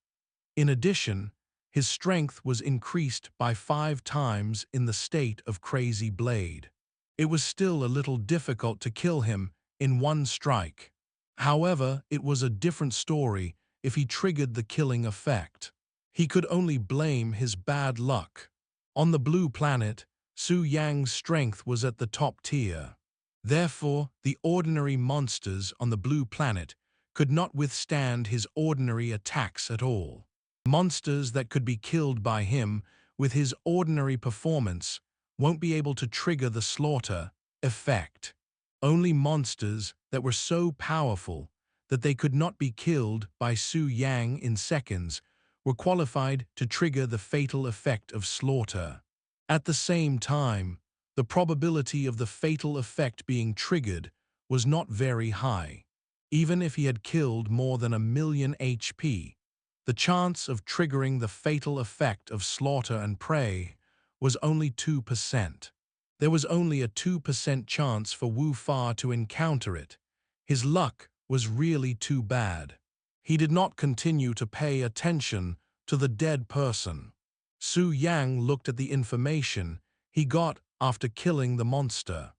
In addition, his strength was increased by 5 times in the state of Crazy Blade. It was still a little difficult to kill him in one strike. However, it was a different story if he triggered the killing effect. He could only blame his bad luck. On the blue planet, Su Yang's strength was at the top tier. Therefore, the ordinary monsters on the blue planet could not withstand his ordinary attacks at all. Monsters that could be killed by him with his ordinary performance won't be able to trigger the slaughter effect. Only monsters that were so powerful that they could not be killed by Su Yang in seconds were qualified to trigger the fatal effect of slaughter. At the same time, the probability of the fatal effect being triggered was not very high. Even if he had killed more than 1,000,000 HP, the chance of triggering the fatal effect of slaughter and prey was only 2%. There was only a 2% chance for Wu Fa to encounter it. His luck was really too bad. He did not continue to pay attention to the dead person. Su Yang looked at the information he got after killing the monster.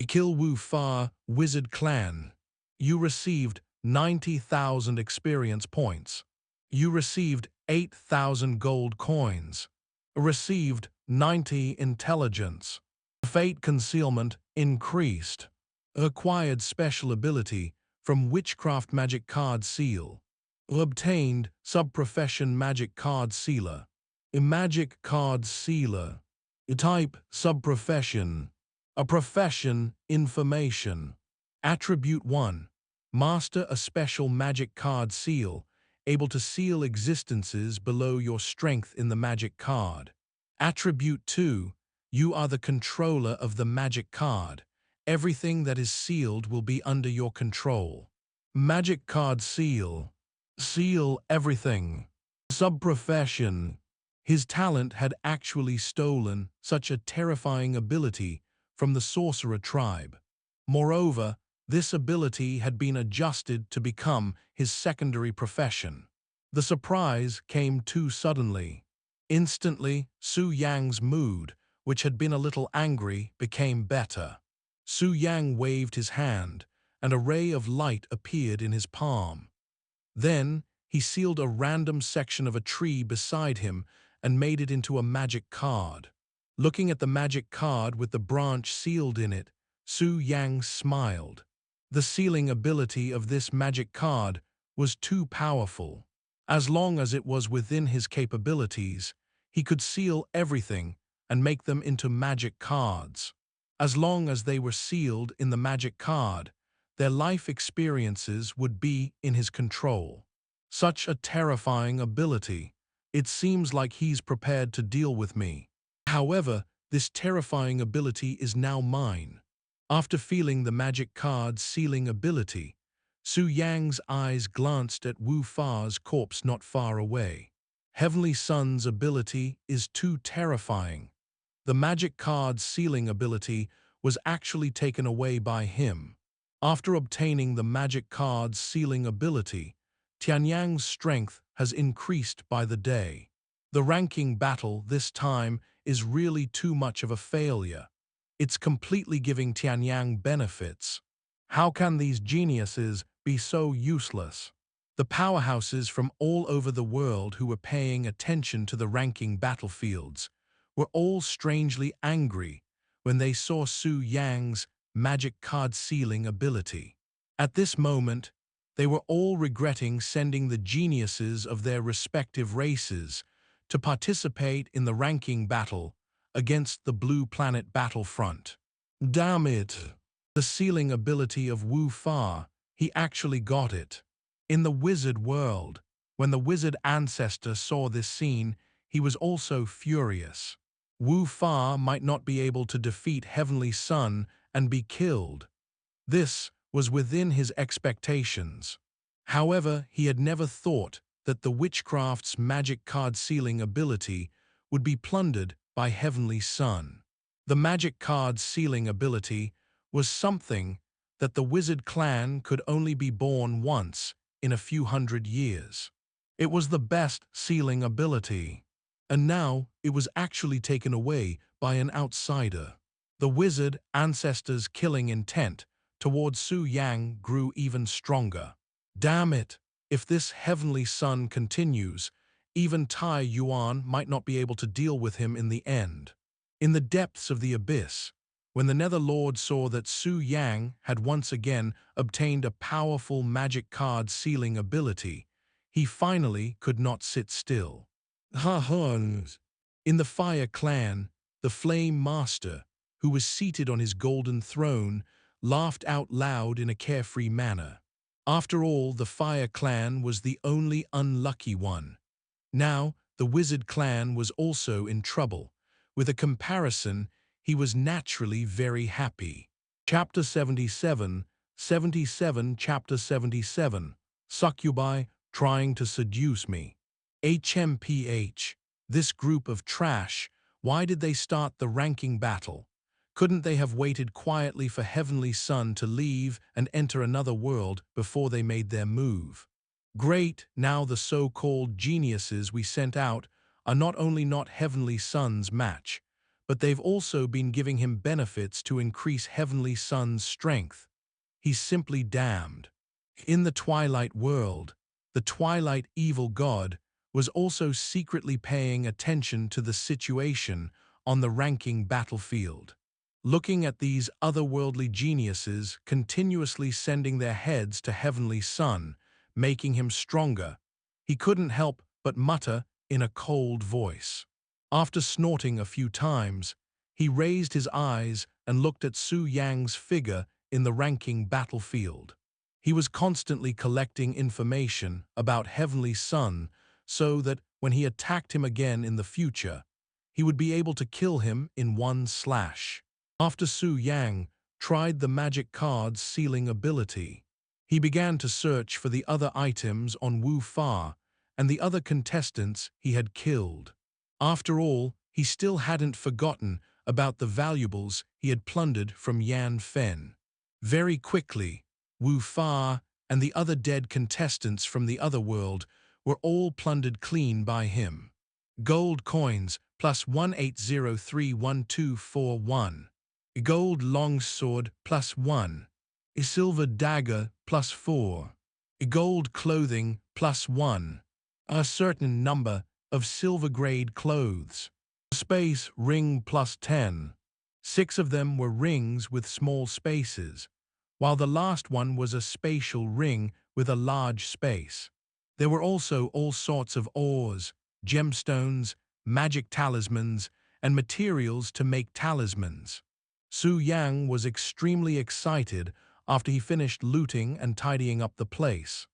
Kill Wu Fa, Wizard Clan. You received 90,000 experience points. You received 8,000 gold coins. Received 90 intelligence. Fate concealment increased. Acquired special ability from witchcraft magic card seal. Obtained sub-profession magic card sealer. Magic card sealer. Type sub-profession. A profession information. Attribute 1. Master a special magic card seal, able to seal existences below your strength in the magic card. Attribute 2. You are the controller of the magic card. Everything that is sealed will be under your control. Magic card seal. Seal everything. Sub-profession. His talent had actually stolen such a terrifying ability from the sorcerer tribe. Moreover, this ability had been adjusted to become his secondary profession. The surprise came too suddenly. Instantly, Su Yang's mood, which had been a little angry, became better. Su Yang waved his hand, and a ray of light appeared in his palm. Then, he sealed a random section of a tree beside him and made it into a magic card. Looking at the magic card with the branch sealed in it, Su Yang smiled. The sealing ability of this magic card was too powerful. As long as it was within his capabilities, he could seal everything and make them into magic cards. As long as they were sealed in the magic card, their life experiences would be in his control. Such a terrifying ability. It seems like he's prepared to deal with me. However, this terrifying ability is now mine. After feeling the magic card's sealing ability, Su Yang's eyes glanced at Wu Fa's corpse not far away. Heavenly Sun's ability is too terrifying. The magic card's sealing ability was actually taken away by him. After obtaining the magic card's sealing ability, Tianyang's strength has increased by the day. The ranking battle this time is really too much of a failure. It's completely giving Tianyang benefits. How can these geniuses be so useless? The powerhouses from all over the world who were paying attention to the ranking battlefields were all strangely angry when they saw Su Yang's magic card sealing ability. At this moment, they were all regretting sending the geniuses of their respective races to participate in the ranking battle against the Blue Planet battlefront. Damn it! The sealing ability of Wu Fa, he actually got it. In the wizard world, when the wizard ancestor saw this scene, he was also furious. Wu Fa might not be able to defeat Heavenly Sun and be killed. This was within his expectations. However, he had never thought that the witchcraft's magic card sealing ability would be plundered by Heavenly Sun. The magic card sealing ability was something that the wizard clan could only be born once in a few hundred years. It was the best sealing ability, and now it was actually taken away by an outsider. The wizard ancestor's killing intent towards Su Yang grew even stronger. Damn it! If this Heavenly Sun continues, even Tai Yuan might not be able to deal with him in the end. In the depths of the abyss, when the Netherlord saw that Su Yang had once again obtained a powerful magic card sealing ability, he finally could not sit still. In the Fire Clan, the Flame Master, who was seated on his golden throne, laughed out loud in a carefree manner. After all, the Fire Clan was the only unlucky one. Now, the Wizard Clan was also in trouble. With a comparison, he was naturally very happy. Chapter 77, 77 Chapter 77, Succubi Trying to Seduce Me. HMPH, this group of trash, why did they start the ranking battle? Couldn't they have waited quietly for Heavenly Sun to leave and enter another world before they made their move? Great, now the so-called geniuses we sent out are not only not Heavenly Sun's match, but they've also been giving him benefits to increase Heavenly Sun's strength. He's simply damned. In the Twilight world, the Twilight evil god was also secretly paying attention to the situation on the ranking battlefield. Looking at these otherworldly geniuses continuously sending their heads to Heavenly Sun, making him stronger, he couldn't help but mutter in a cold voice. After snorting a few times, he raised his eyes and looked at Su Yang's figure in the ranking battlefield. He was constantly collecting information about Heavenly Sun so that when he attacked him again in the future, he would be able to kill him in one slash. After Su Yang tried the magic card's sealing ability, he began to search for the other items on Wu Fa and the other contestants he had killed. After all, he still hadn't forgotten about the valuables he had plundered from Yan Fen. Very quickly, Wu Fa and the other dead contestants from the other world were all plundered clean by him. Gold coins plus 18031241. Gold longsword plus 1. A silver dagger plus 4. Gold clothing plus 1. A certain number of silver-grade clothes. Space ring plus 10. 6 of them were rings with small spaces, while the last one was a spatial ring with a large space. There were also all sorts of ores, gemstones, magic talismans, and materials to make talismans. Su Yang was extremely excited after he finished looting and tidying up the place.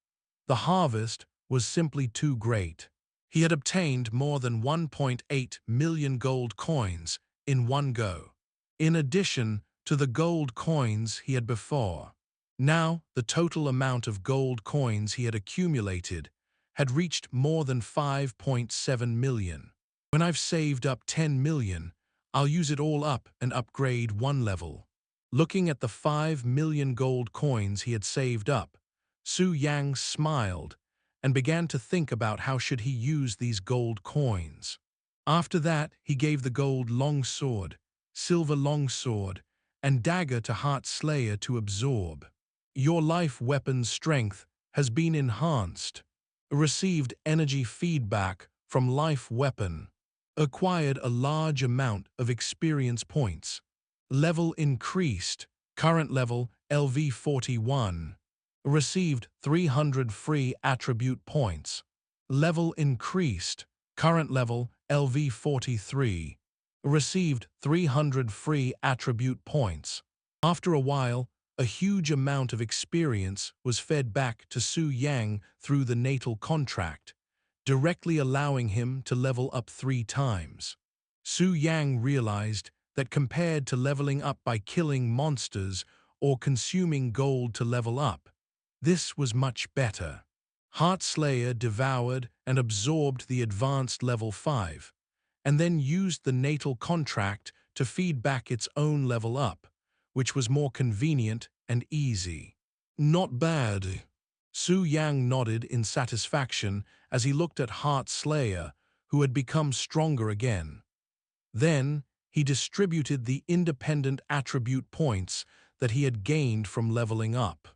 The harvest was simply too great. He had obtained more than 1.8 million gold coins in one go, in addition to the gold coins he had before. Now, the total amount of gold coins he had accumulated had reached more than 5.7 million. When I've saved up 10 million, I'll use it all up and upgrade one level. Looking at the 5 million gold coins he had saved up, Su Yang smiled and began to think about how should he use these gold coins. After that, he gave the gold longsword, silver longsword, and dagger to Heart Slayer to absorb. Your life weapon's strength has been enhanced. Received energy feedback from life weapon. Acquired a large amount of experience points. Level increased. Current level LV41. Received 300 free attribute points. Level increased. Current level LV43. Received 300 free attribute points. After a while, a huge amount of experience was fed back to Su Yang through the natal contract, directly allowing him to level up 3 times. Su Yang realized that compared to leveling up by killing monsters or consuming gold to level up, this was much better. Heart Slayer devoured and absorbed the advanced level 5, and then used the natal contract to feed back its own level up, which was more convenient and easy. Not bad. Su Yang nodded in satisfaction as he looked at Heart Slayer, who had become stronger again. Then, he distributed the independent attribute points that he had gained from leveling up.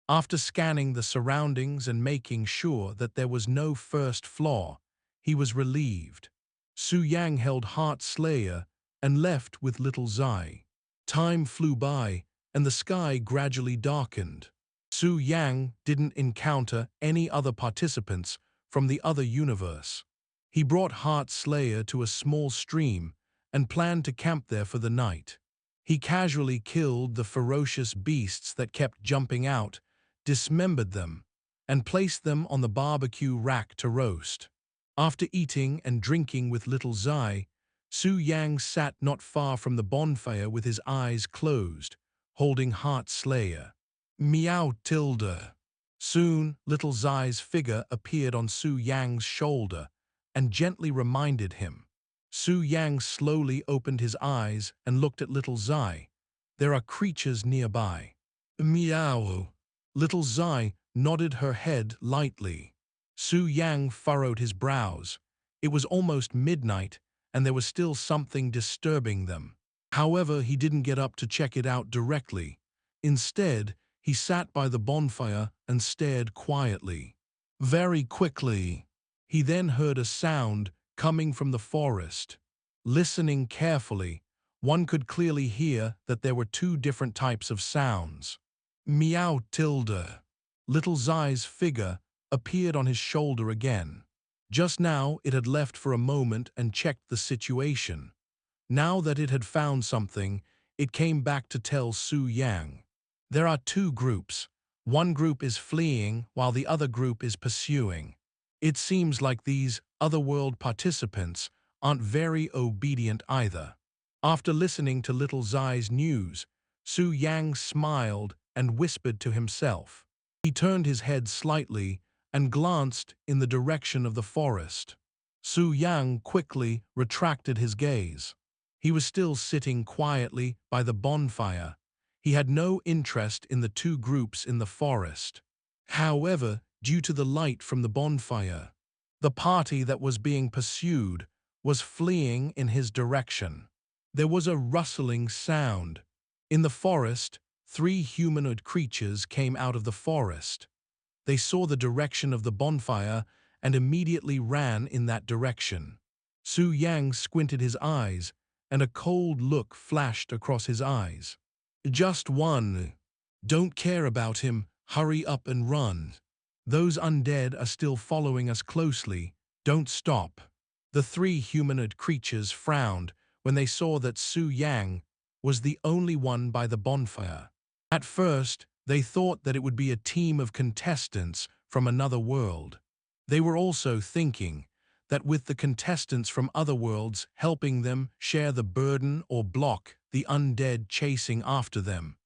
After scanning the surroundings and making sure that there was no first flaw, he was relieved. Su Yang held Heart Slayer and left with little Zai. Time flew by, and the sky gradually darkened. Su Yang didn't encounter any other participants from the other universe. He brought Heart Slayer to a small stream and planned to camp there for the night. He casually killed the ferocious beasts that kept jumping out, dismembered them, and placed them on the barbecue rack to roast. After eating and drinking with little Zai, Su Yang sat not far from the bonfire with his eyes closed, holding Heart Slayer. Meow tilde. Soon, little Zai's figure appeared on Su Yang's shoulder and gently reminded him. Su Yang slowly opened his eyes and looked at little Zai. There are creatures nearby. Meow. Little Zai nodded her head lightly. Su Yang furrowed his brows. It was almost midnight, and there was still something disturbing them. However, he didn't get up to check it out directly. Instead, he sat by the bonfire and stared quietly. Very quickly, he then heard a sound coming from the forest. Listening carefully, one could clearly hear that there were 2 different types of sounds. Meow tilde. Little Zai's figure appeared on his shoulder again. Just now it had left for a moment and checked the situation. Now that it had found something, it came back to tell Su Yang. There are 2 groups. One group is fleeing while the other group is pursuing. It seems like these otherworld participants aren't very obedient either. After listening to little Zai's news, Su Yang smiled and whispered to himself. He turned his head slightly and glanced in the direction of the forest. Su Yang quickly retracted his gaze. He was still sitting quietly by the bonfire. He had no interest in the 2 groups in the forest. However, due to the light from the bonfire, the party that was being pursued was fleeing in his direction. There was a rustling sound. In the forest, 3 humanoid creatures came out of the forest. They saw the direction of the bonfire and immediately ran in that direction. Su Yang squinted his eyes, and a cold look flashed across his eyes. Just one. Don't care about him, hurry up and run. Those undead are still following us closely, don't stop. The 3 humanoid creatures frowned when they saw that Su Yang was the only one by the bonfire. At first, they thought that it would be a team of contestants from another world. They were also thinking that with the contestants from other worlds helping them share the burden or block the undead chasing after them,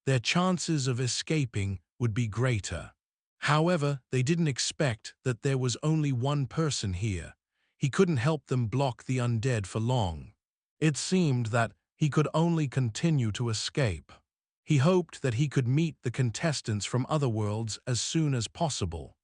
their chances of escaping would be greater. However, they didn't expect that there was only one person here. He couldn't help them block the undead for long. It seemed that he could only continue to escape. He hoped that he could meet the contestants from other worlds as soon as possible.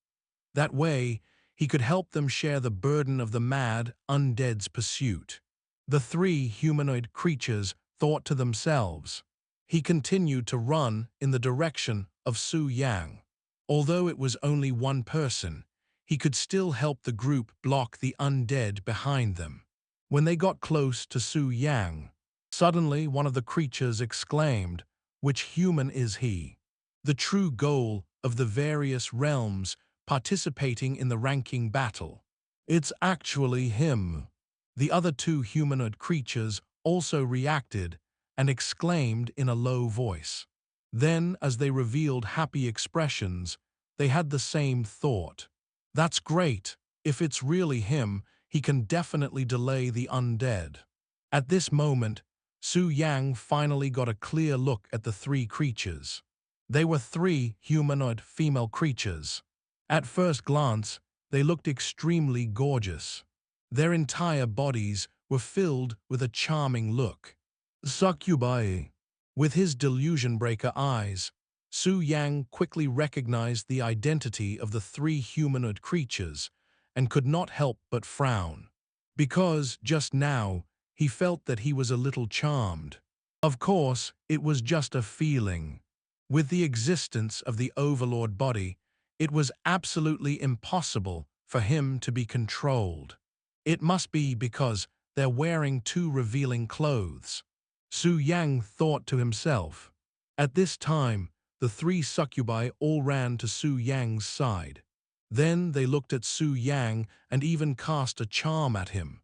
That way, he could help them share the burden of the mad undead's pursuit. The 3 humanoid creatures thought to themselves. He continued to run in the direction of Su Yang. Although it was only one person, he could still help the group block the undead behind them. When they got close to Su Yang, suddenly one of the creatures exclaimed, "Which human is he?" The true goal of the various realms participating in the ranking battle. It's actually him. The other 2 humanoid creatures also reacted and exclaimed in a low voice. Then, as they revealed happy expressions, they had the same thought. That's great. If it's really him, he can definitely delay the undead. At this moment, Su Yang finally got a clear look at the 3 creatures. They were 3 humanoid female creatures. At first glance, they looked extremely gorgeous. Their entire bodies were filled with a charming look. Succubi. With his delusion-breaker eyes, Su Yang quickly recognized the identity of the 3 humanoid creatures and could not help but frown. Because, just now, he felt that he was a little charmed. Of course, it was just a feeling. With the existence of the Overlord body, it was absolutely impossible for him to be controlled. It must be because they're wearing too revealing clothes. Su Yang thought to himself. At this time, the 3 succubi all ran to Su Yang's side. Then they looked at Su Yang and even cast a charm at him.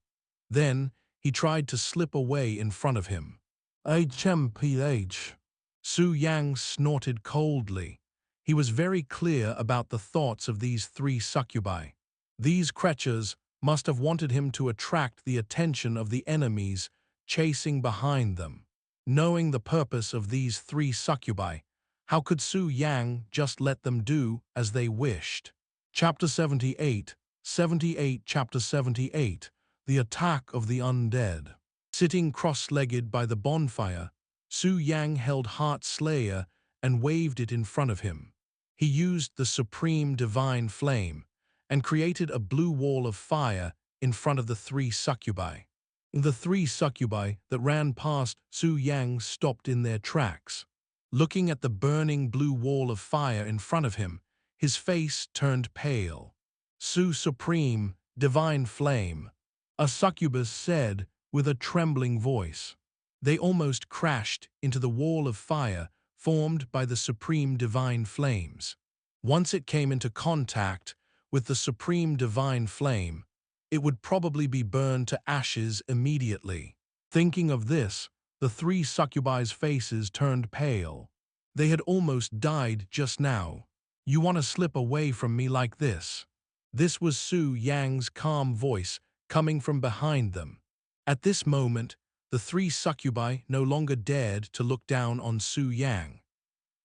Then he tried to slip away in front of him. HMPH. Su Yang snorted coldly. He was very clear about the thoughts of these 3 succubi. These creatures must have wanted him to attract the attention of the enemies chasing behind them. Knowing the purpose of these 3 succubi, how could Su Yang just let them do as they wished? Chapter 78, Chapter 78, The Attack of the Undead. Sitting cross-legged by the bonfire, Su Yang held Heart Slayer and waved it in front of him. He used the supreme divine flame and created a blue wall of fire in front of the 3 succubi. The 3 succubi that ran past Su Yang stopped in their tracks. Looking at the burning blue wall of fire in front of him, his face turned pale. "Su Supreme, Divine Flame," a succubus said with a trembling voice. They almost crashed into the wall of fire formed by the supreme divine flames. Once it came into contact with the supreme divine flame, it would probably be burned to ashes immediately. Thinking of this, the 3 succubi's faces turned pale. They had almost died just now. "You want to slip away from me like this?" This was Su Yang's calm voice coming from behind them. At this moment, the 3 succubi no longer dared to look down on Su Yang.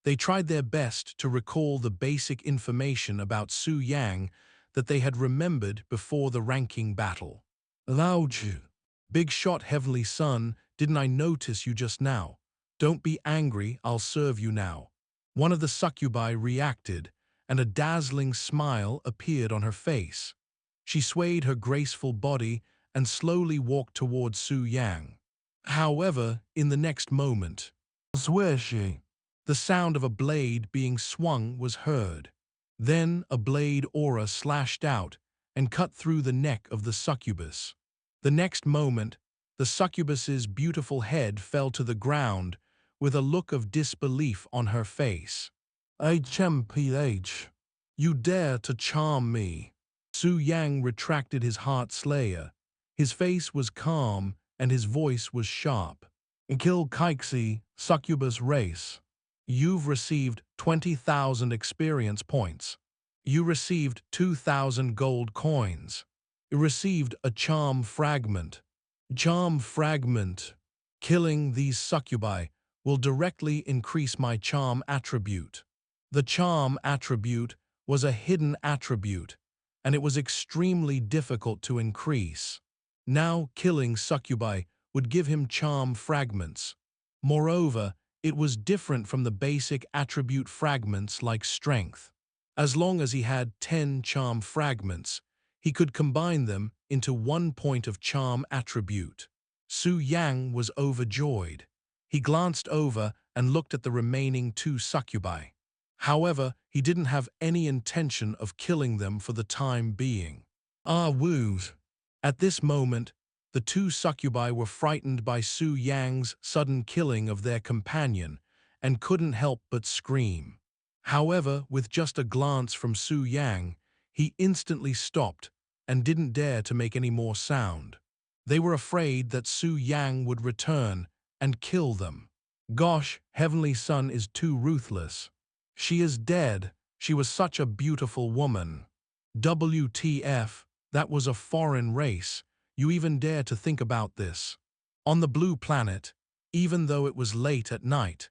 They tried their best to recall the basic information about Su Yang that they had remembered before the ranking battle. "Lauju, big shot Heavenly Son, didn't I notice you just now? Don't be angry, I'll serve you now." One of the succubi reacted, and a dazzling smile appeared on her face. She swayed her graceful body and slowly walked towards Su Yang. However, in the next moment, swishy, the sound of a blade being swung was heard. Then a blade aura slashed out and cut through the neck of the succubus. The next moment, the succubus's beautiful head fell to the ground with a look of disbelief on her face. HMPH. You dare to charm me. Su Yang retracted his heart slayer. His face was calm and his voice was sharp. Kill Kaiksi, succubus race. You've received 20,000 experience points. You received 2,000 gold coins. You received a charm fragment. Charm fragment. Killing these succubi will directly increase my charm attribute. The charm attribute was a hidden attribute, and it was extremely difficult to increase. Now killing succubi would give him charm fragments. Moreover, it was different from the basic attribute fragments like strength. As long as he had 10 charm fragments, he could combine them into 1 point of charm attribute. Su Yang was overjoyed. He glanced over and looked at the remaining 2 succubi. However, he didn't have any intention of killing them for the time being. Ah, woos! At this moment, the 2 succubi were frightened by Su Yang's sudden killing of their companion and couldn't help but scream. However, with just a glance from Su Yang, he instantly stopped and didn't dare to make any more sound. They were afraid that Su Yang would return and kill them. Gosh, Heavenly Sun is too ruthless. She is dead. She was such a beautiful woman. WTF, that was a foreign race. You even dare to think about this. On the blue planet, even though it was late at night,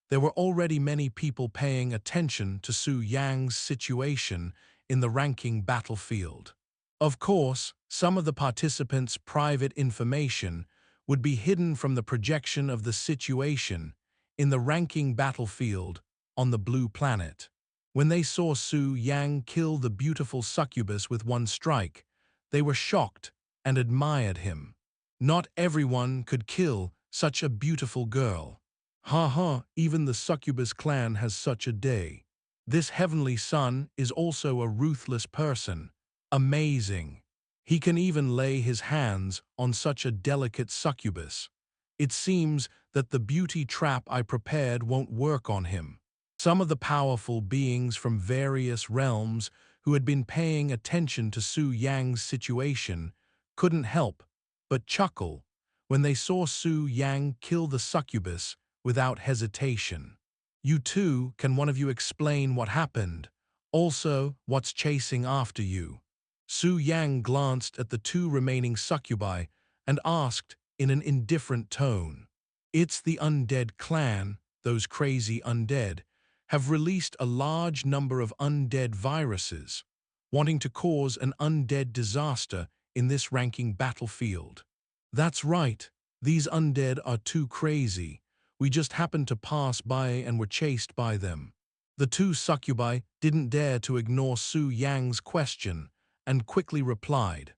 there were already many people paying attention to Su Yang's situation in the ranking battlefield. Of course, some of the participants' private information would be hidden from the projection of the situation in the ranking battlefield on the blue planet. When they saw Su Yang kill the beautiful succubus with 1 strike, they were shocked and admired him. Not everyone could kill such a beautiful girl. Ha ha, even the succubus clan has such a day. This Heavenly Sun is also a ruthless person. Amazing. He can even lay his hands on such a delicate succubus. It seems that the beauty trap I prepared won't work on him. Some of the powerful beings from various realms who had been paying attention to Su Yang's situation couldn't help but chuckle when they saw Su Yang kill the succubus without hesitation. You too, can one of you explain what happened? Also, what's chasing after you? Su Yang glanced at the 2 remaining succubi and asked in an indifferent tone. It's the undead clan, those crazy undead, have released a large number of undead viruses, wanting to cause an undead disaster in this ranking battlefield. That's right, these undead are too crazy. We just happened to pass by and were chased by them. The 2 succubi didn't dare to ignore Su Yang's question and quickly replied,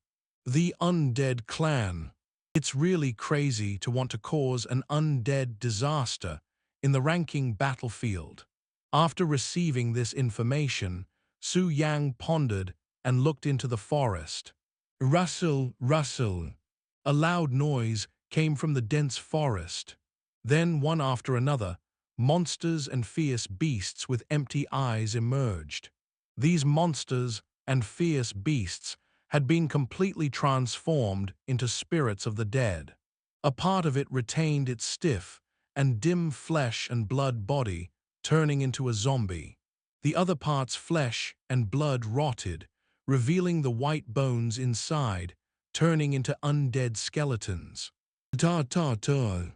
"The undead clan. It's really crazy to want to cause an undead disaster in the ranking battlefield." After receiving this information, Su Yang pondered and looked into the forest. Rustle, rustle. A loud noise came from the dense forest. Then, one after another, monsters and fierce beasts with empty eyes emerged. These monsters and fierce beasts had been completely transformed into spirits of the dead. A part of it retained its stiff and dim flesh and blood body, turning into a zombie. The other part's flesh and blood rotted, revealing the white bones inside, turning into undead skeletons. Ta-ta-ta.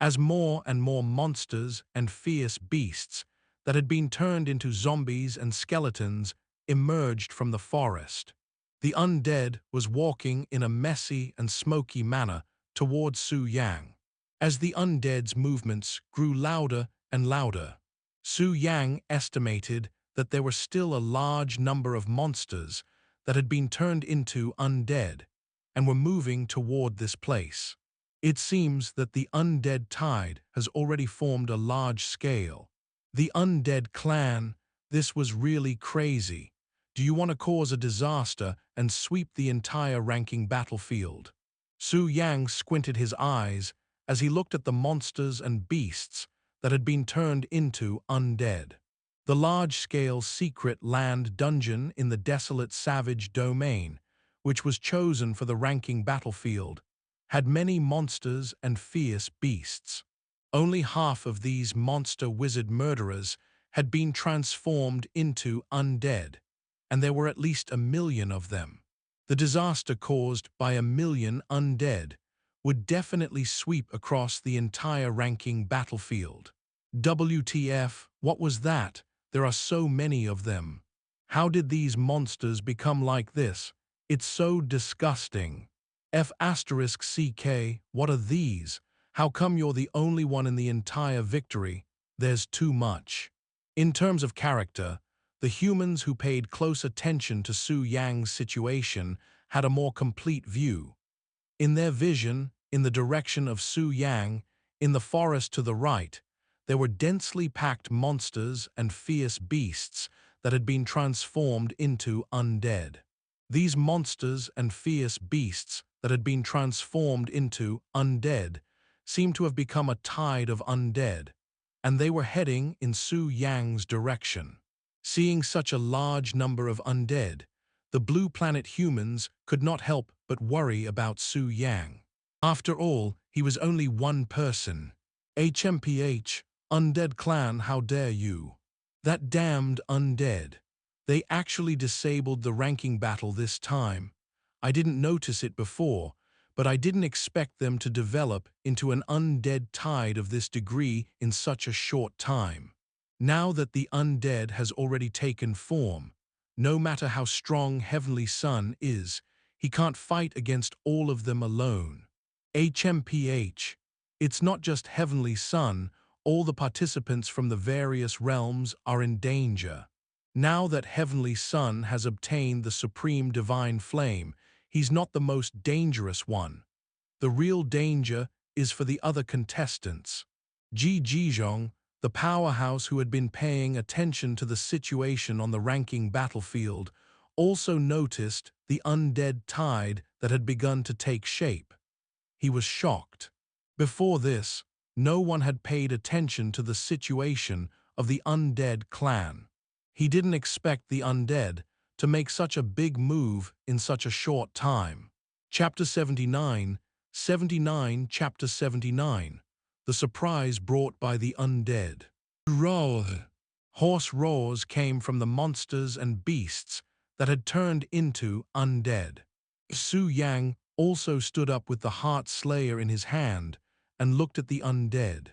As more and more monsters and fierce beasts that had been turned into zombies and skeletons emerged from the forest. The undead was walking in a messy and smoky manner towards Su Yang. As the undead's movements grew louder and louder, Su Yang estimated that there were still a large number of monsters that had been turned into undead, and were moving toward this place. It seems that the undead tide has already formed a large scale. The undead clan, this was really crazy. Do you want to cause a disaster and sweep the entire ranking battlefield? Su Yang squinted his eyes as he looked at the monsters and beasts that had been turned into undead. The large-scale secret land dungeon in the desolate savage domain, which was chosen for the ranking battlefield, had many monsters and fierce beasts. Only half of these monster wizard murderers had been transformed into undead, and there were at least 1 million of them. The disaster caused by 1 million undead would definitely sweep across the entire ranking battlefield. WTF, what was that? There are so many of them. How did these monsters become like this? It's so disgusting. F***CK, what are these? How come you're the only one in the entire victory? There's too much. In terms of character, the humans who paid close attention to Su Yang's situation had a more complete view. In their vision, in the direction of Su Yang, in the forest to the right, there were densely packed monsters and fierce beasts that had been transformed into undead. These monsters and fierce beasts that had been transformed into undead seemed to have become a tide of undead, and they were heading in Su Yang's direction. Seeing such a large number of undead, the Blue Planet humans could not help but worry about Su Yang. After all, he was only one person. HMPH, Undead Clan, how dare you? That damned undead. They actually disabled the ranking battle this time. I didn't notice it before, but I didn't expect them to develop into an undead tide of this degree in such a short time. Now that the undead has already taken form, no matter how strong Heavenly Sun is, he can't fight against all of them alone. HMPH. It's not just Heavenly Sun, all the participants from the various realms are in danger. Now that Heavenly Sun has obtained the supreme divine flame, he's not the most dangerous one. The real danger is for the other contestants. Ji Jizhong, the powerhouse who had been paying attention to the situation on the ranking battlefield, also noticed the undead tide that had begun to take shape. He was shocked. Before this, no one had paid attention to the situation of the undead clan. He didn't expect the undead to make such a big move in such a short time. Chapter 79, Chapter 79. The surprise brought by the undead. Roar! Hoarse roars came from the monsters and beasts that had turned into undead. Su Yang also stood up with the Heart Slayer in his hand and looked at the undead.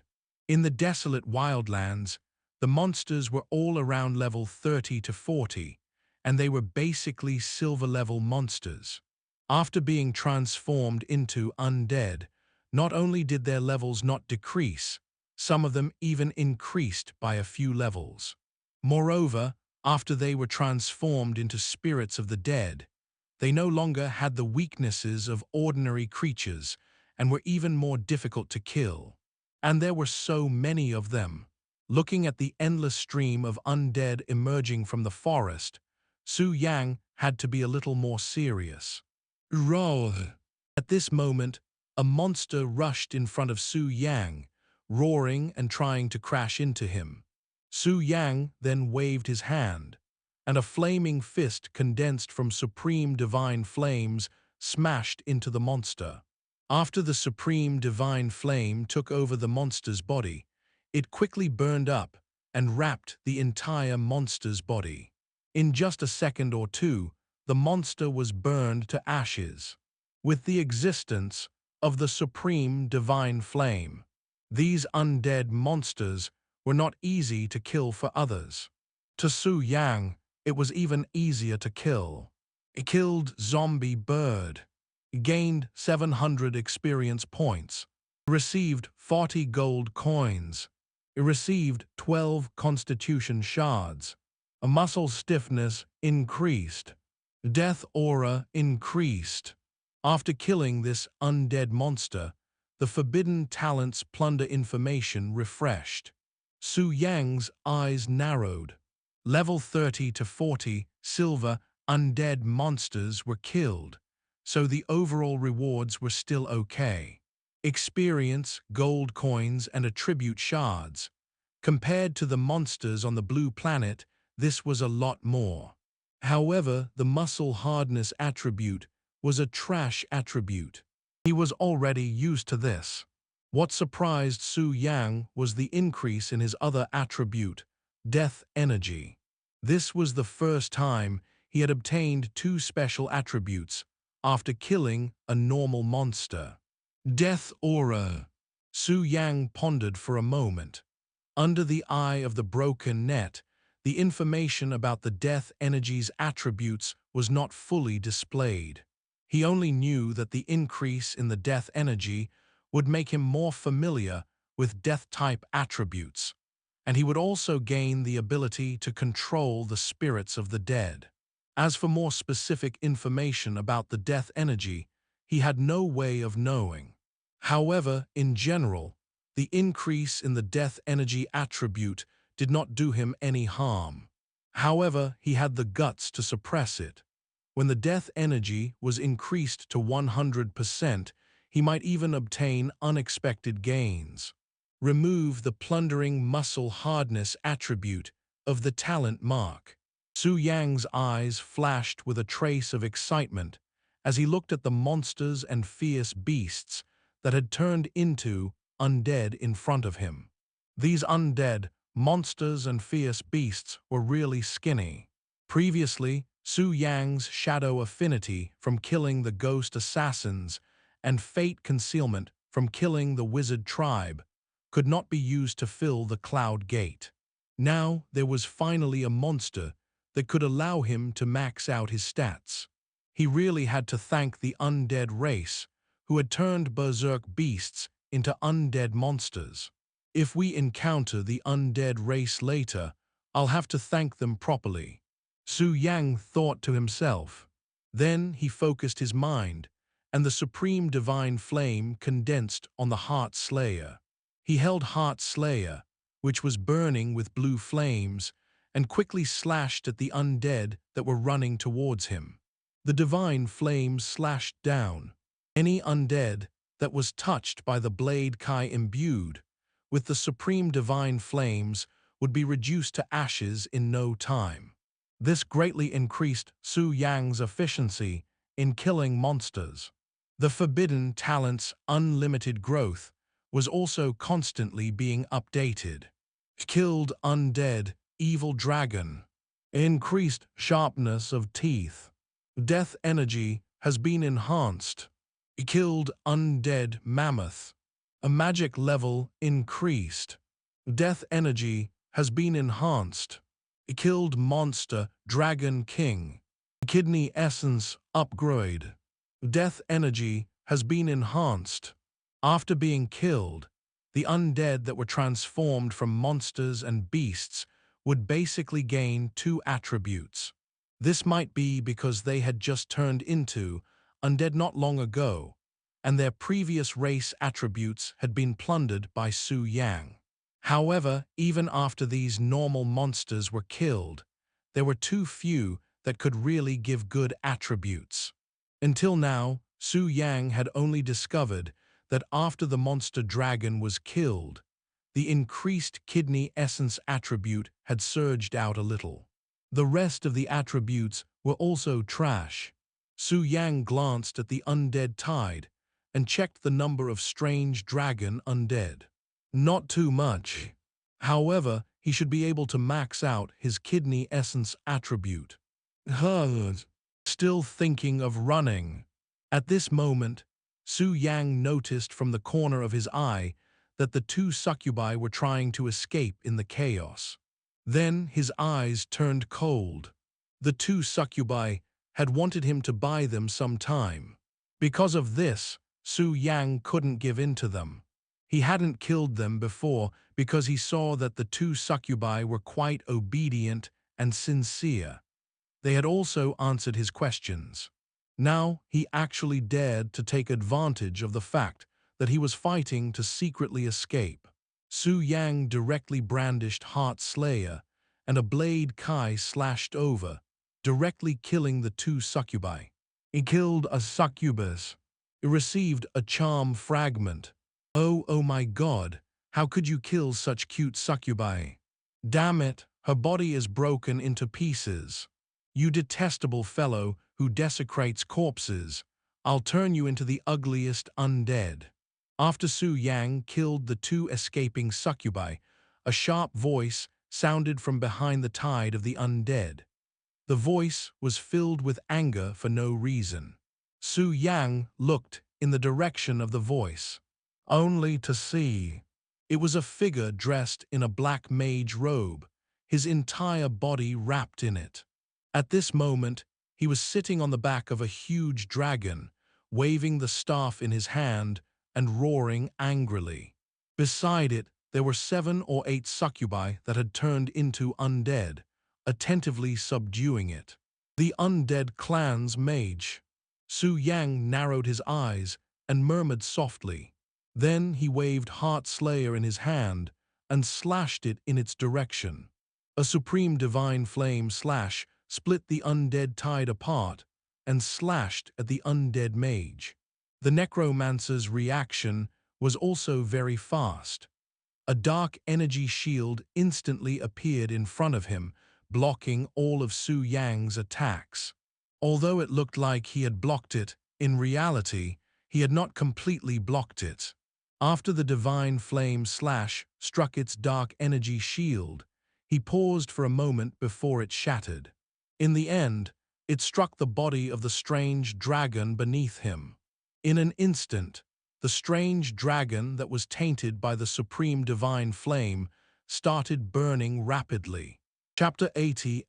In the desolate wildlands, the monsters were all around level 30 to 40, and they were basically silver-level monsters. After being transformed into undead, not only did their levels not decrease, some of them even increased by a few levels. Moreover, after they were transformed into spirits of the dead, they no longer had the weaknesses of ordinary creatures and were even more difficult to kill. And there were so many of them. Looking at the endless stream of undead emerging from the forest, Su Yang had to be a little more serious. Roar! At this moment, a monster rushed in front of Su Yang, roaring and trying to crash into him. Su Yang then waved his hand, and a flaming fist condensed from supreme divine flames smashed into the monster. After the supreme divine flame took over the monster's body, it quickly burned up and wrapped the entire monster's body. In just a second or two, the monster was burned to ashes. With the existence of the supreme divine flame, these undead monsters were not easy to kill for others. To Su Yang, it was even easier to kill. It killed Zombie Bird, gained 700 experience points, received 40 gold coins, it received 12 constitution shards, a muscle stiffness increased, death aura increased, After killing this undead monster, the forbidden talent's plunder information refreshed. Su Yang's eyes narrowed. Level 30 to 40 silver undead monsters were killed, so the overall rewards were still okay. Experience, gold coins, and attribute shards. Compared to the monsters on the blue planet, this was a lot more. However, the muscle hardness attribute was a trash attribute. He was already used to this. What surprised Su Yang was the increase in his other attribute, death energy. This was the first time he had obtained two special attributes after killing a normal monster. Death aura. Su Yang pondered for a moment. Under the eye of the broken net, the information about the death energy's attributes was not fully displayed. He only knew that the increase in the death energy would make him more familiar with death-type attributes, and he would also gain the ability to control the spirits of the dead. As for more specific information about the death energy, he had no way of knowing. However, in general, the increase in the death energy attribute did not do him any harm. However, he had the guts to suppress it. When the death energy was increased to 100%, he might even obtain unexpected gains. Remove the plundering muscle hardness attribute of the talent mark. Su Yang's eyes flashed with a trace of excitement as he looked at the monsters and fierce beasts that had turned into undead in front of him. These undead, monsters and fierce beasts were really skinny. Previously, Su Yang's shadow affinity from killing the ghost assassins and fate concealment from killing the wizard tribe could not be used to fill the cloud gate. Now there was finally a monster that could allow him to max out his stats. He really had to thank the undead race, who had turned berserk beasts into undead monsters. If we encounter the undead race later, I'll have to thank them properly. Su Yang thought to himself. Then he focused his mind, and the supreme divine flame condensed on the Heart Slayer. He held Heart Slayer, which was burning with blue flames, and quickly slashed at the undead that were running towards him. The divine flame slashed down any undead that was touched by the blade Kai imbued with the supreme divine flames would be reduced to ashes in no time. This greatly increased Su Yang's efficiency in killing monsters. The forbidden talent's unlimited growth was also constantly being updated. Killed undead, evil dragon. Increased sharpness of teeth. Death energy has been enhanced. Killed undead mammoth. A magic level increased. Death energy has been enhanced. Killed monster dragon king. Kidney essence upgrade. Death energy has been enhanced. After being killed, the undead that were transformed from monsters and beasts would basically gain two attributes. This might be because they had just turned into undead not long ago, and their previous race attributes had been plundered by Su Yang. However, even after these normal monsters were killed, there were too few that could really give good attributes. Until now, Su Yang had only discovered that after the monster dragon was killed, the increased kidney essence attribute had surged out a little. The rest of the attributes were also trash. Su Yang glanced at the undead tide and checked the number of strange dragon undead. Not too much. However, he should be able to max out his kidney essence attribute. Still thinking of running. At this moment, Su Yang noticed from the corner of his eye that the two succubi were trying to escape in the chaos. Then his eyes turned cold. The two succubi had wanted him to buy them some time. Because of this, Su Yang couldn't give in to them. He hadn't killed them before because he saw that the two succubi were quite obedient and sincere. They had also answered his questions. Now he actually dared to take advantage of the fact that he was fighting to secretly escape. Su Yang directly brandished Heart Slayer, and a blade Kai slashed over, directly killing the two succubi. He killed a succubus. He received a charm fragment. Oh my god, how could you kill such cute succubi? Damn it, her body is broken into pieces. You detestable fellow who desecrates corpses, I'll turn you into the ugliest undead. After Su Yang killed the two escaping succubi, a sharp voice sounded from behind the tide of the undead. The voice was filled with anger for no reason. Su Yang looked in the direction of the voice, only to see. It was a figure dressed in a black mage robe, his entire body wrapped in it. At this moment, he was sitting on the back of a huge dragon, waving the staff in his hand and roaring angrily. Beside it, there were 7 or 8 succubi that had turned into undead, attentively subduing it. The undead clan's mage. Su Yang narrowed his eyes and murmured softly. Then he waved Heart Slayer in his hand and slashed it in its direction. A supreme divine flame slash split the undead tide apart and slashed at the undead mage. The necromancer's reaction was also very fast. A dark energy shield instantly appeared in front of him, blocking all of Su Yang's attacks. Although it looked like he had blocked it, in reality, he had not completely blocked it. After the divine flame slash struck its dark energy shield, he paused for a moment before it shattered. In the end, it struck the body of the strange dragon beneath him. In an instant, the strange dragon that was tainted by the supreme divine flame started burning rapidly. Chapter 80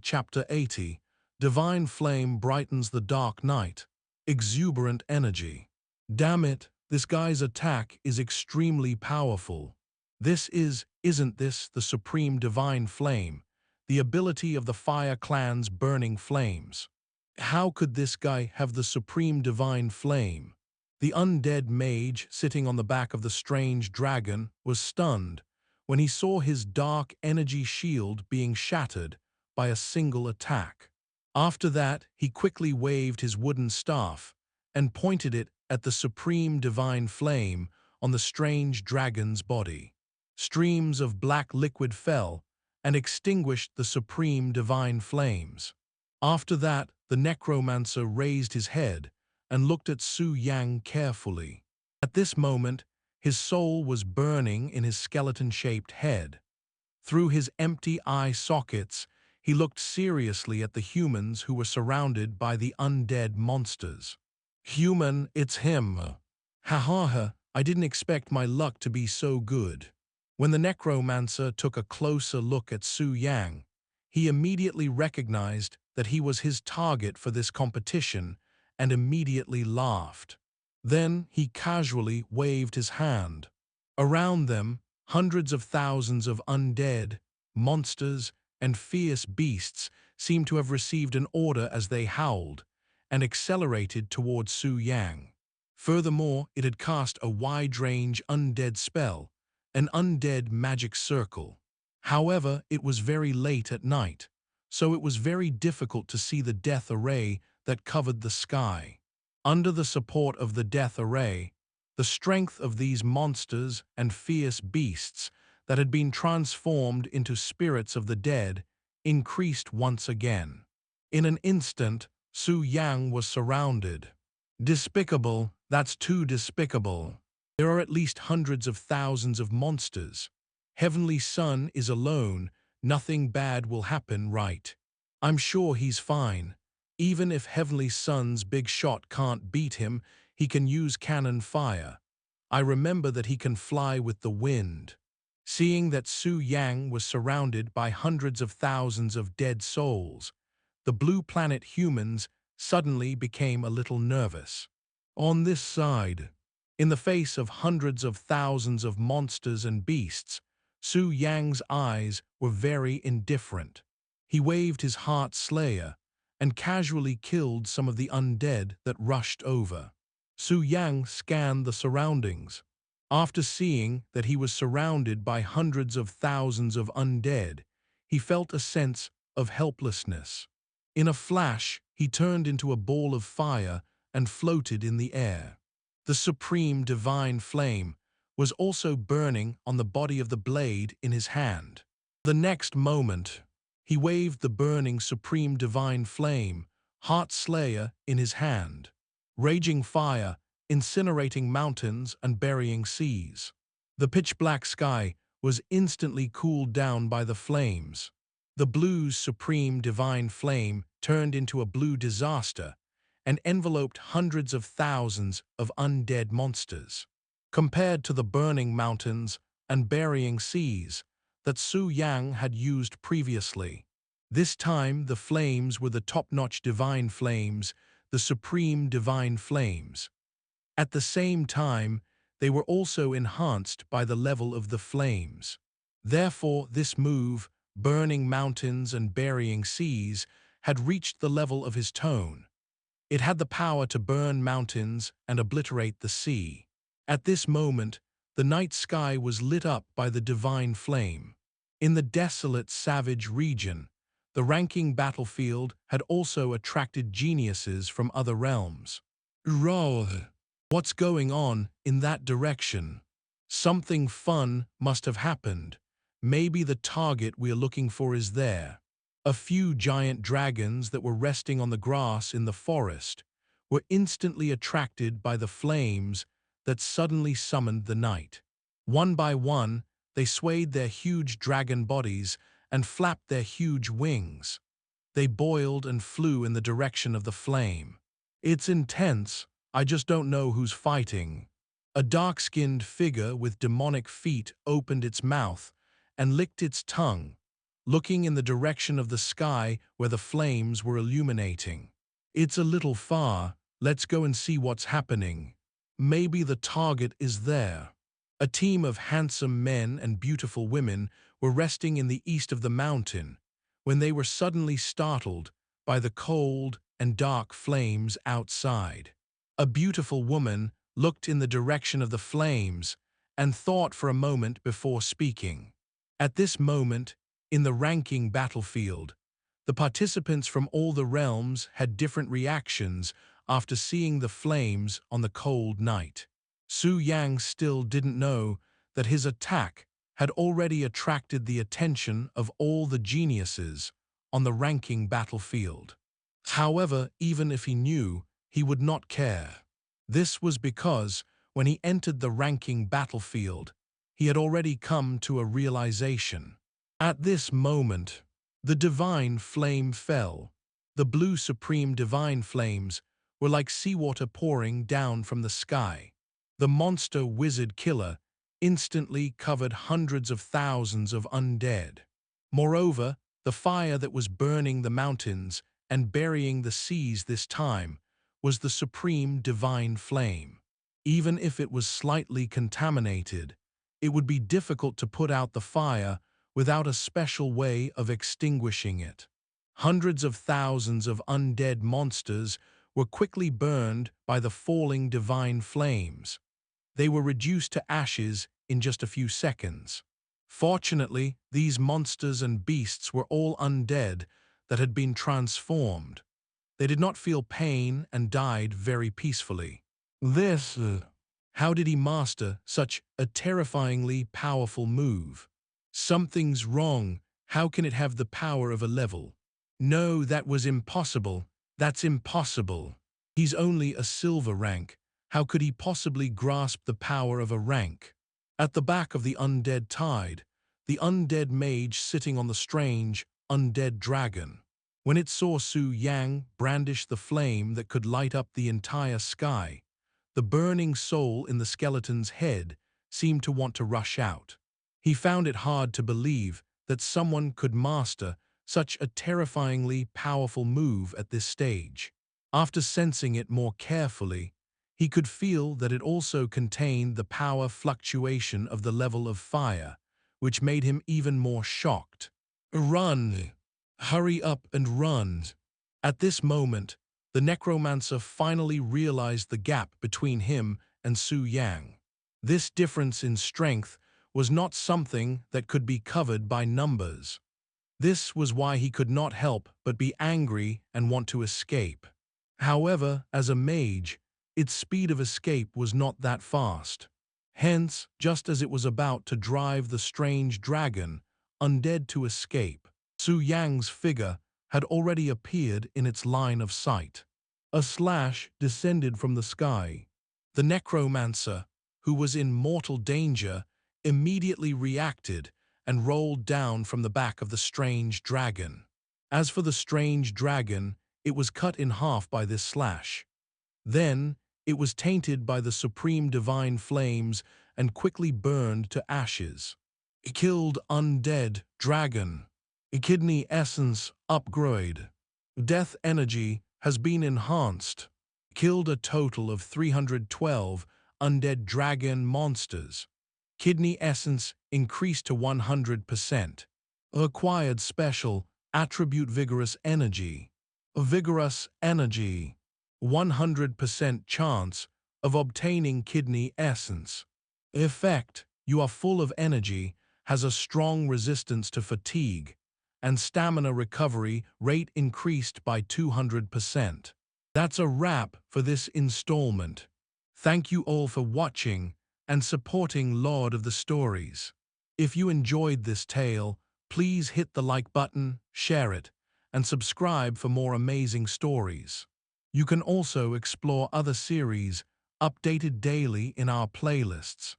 Chapter 80 Divine Flame Brightens the Dark Night. Exuberant Energy. Damn it, this guy's attack is extremely powerful. Isn't this the supreme divine flame, the ability of the fire clan's burning flames? How could this guy have the supreme divine flame? The undead mage sitting on the back of the strange dragon was stunned when he saw his dark energy shield being shattered by a single attack. After that, he quickly waved his wooden staff and pointed it at the supreme divine flame on the strange dragon's body. Streams of black liquid fell and extinguished the supreme divine flames. After that, the necromancer raised his head and looked at Su Yang carefully. At this moment, his soul was burning in his skeleton-shaped head. Through his empty eye sockets, he looked seriously at the humans who were surrounded by the undead monsters. Human, it's him. Ha ha ha, I didn't expect my luck to be so good. When the necromancer took a closer look at Su Yang, he immediately recognized that he was his target for this competition and immediately laughed. Then he casually waved his hand. Around them, hundreds of thousands of undead, monsters, and fierce beasts seemed to have received an order as they howled and accelerated towards Su Yang. Furthermore, it had cast a wide-range undead spell, an undead magic circle. However, it was very late at night, so it was very difficult to see the death array that covered the sky. Under the support of the death array, the strength of these monsters and fierce beasts that had been transformed into spirits of the dead increased once again. In an instant, Su Yang was surrounded. Despicable, that's too despicable. There are at least hundreds of thousands of monsters. Heavenly Sun is alone, nothing bad will happen, right? I'm sure he's fine. Even if Heavenly Sun's big shot can't beat him, he can use cannon fire. I remember that he can fly with the wind. Seeing that Su Yang was surrounded by hundreds of thousands of dead souls, the blue planet humans suddenly became a little nervous. On this side, in the face of hundreds of thousands of monsters and beasts, Su Yang's eyes were very indifferent. He waved his Heart Slayer, and casually killed some of the undead that rushed over. Su Yang scanned the surroundings. After seeing that he was surrounded by hundreds of thousands of undead, he felt a sense of helplessness. In a flash, he turned into a ball of fire and floated in the air. The supreme divine flame was also burning on the body of the blade in his hand. The next moment, he waved the burning supreme divine flame, Heart Slayer, in his hand. Raging fire, incinerating mountains and burying seas. The pitch-black sky was instantly cooled down by the flames. The blue's supreme divine flame turned into a blue disaster and enveloped hundreds of thousands of undead monsters. Compared to the burning mountains and burying seas that Su Yang had used previously, this time the flames were the top-notch divine flames, the supreme divine flames. At the same time, they were also enhanced by the level of the flames. Therefore, this move, burning mountains and burying seas, had reached the level of his tone. It had the power to burn mountains and obliterate the sea. At this moment, the night sky was lit up by the divine flame. In the desolate, savage region, the ranking battlefield had also attracted geniuses from other realms. Raw. What's going on in that direction? Something fun must have happened. Maybe the target we're looking for is there. A few giant dragons that were resting on the grass in the forest were instantly attracted by the flames that suddenly summoned the night. One by one, they swayed their huge dragon bodies and flapped their huge wings. They boiled and flew in the direction of the flame. It's intense. I just don't know who's fighting. A dark-skinned figure with demonic feet opened its mouth and licked its tongue, looking in the direction of the sky where the flames were illuminating. It's a little far. Let's go and see what's happening. Maybe the target is there. A team of handsome men and beautiful women were resting in the east of the mountain when they were suddenly startled by the cold and dark flames outside. A beautiful woman looked in the direction of the flames and thought for a moment before speaking. At this moment, in the ranking battlefield, the participants from all the realms had different reactions after seeing the flames on the cold night. Su Yang still didn't know that his attack had already attracted the attention of all the geniuses on the ranking battlefield. However, even if he knew, he would not care. This was because, when he entered the ranking battlefield, he had already come to a realization. At this moment, the divine flame fell. The blue supreme divine flames were like seawater pouring down from the sky. The monster wizard killer instantly covered hundreds of thousands of undead. Moreover, the fire that was burning the mountains and burying the seas this time was the supreme divine flame. Even if it was slightly contaminated, it would be difficult to put out the fire without a special way of extinguishing it. Hundreds of thousands of undead monsters were quickly burned by the falling divine flames. They were reduced to ashes in just a few seconds. Fortunately, these monsters and beasts were all undead that had been transformed. They did not feel pain and died very peacefully. How did he master such a terrifyingly powerful move? Something's wrong. How can it have the power of a level? No, that was impossible. That's impossible. He's only a silver rank. How could he possibly grasp the power of a rank? At the back of the undead tide, the undead mage sitting on the strange, undead dragon. When it saw Su Yang brandish the flame that could light up the entire sky, the burning soul in the skeleton's head seemed to want to rush out. He found it hard to believe that someone could master such a terrifyingly powerful move at this stage. After sensing it more carefully, he could feel that it also contained the power fluctuation of the level of fire, which made him even more shocked. Run! Hurry up and run! At this moment, the necromancer finally realized the gap between him and Su Yang. This difference in strength was not something that could be covered by numbers. This was why he could not help but be angry and want to escape. However, as a mage, its speed of escape was not that fast. Hence, just as it was about to drive the strange dragon, undead, to escape, Su Yang's figure had already appeared in its line of sight. A slash descended from the sky. The necromancer, who was in mortal danger, immediately reacted and rolled down from the back of the strange dragon. As for the strange dragon, it was cut in half by this slash. Then, it was tainted by the supreme divine flames and quickly burned to ashes. It killed undead dragon. Kidney essence upgrade. Death energy has been enhanced. Killed a total of 312 undead dragon monsters. Kidney essence increased to 100%. Acquired special attribute Vigorous Energy. Vigorous Energy. 100% chance of obtaining kidney essence. Effect: you are full of energy, has a strong resistance to fatigue, and stamina recovery rate increased by 200%. That's a wrap for this installment. Thank you all for watching and supporting Lord of the Stories. If you enjoyed this tale, please hit the like button, share it, and subscribe for more amazing stories. You can also explore other series updated daily in our playlists.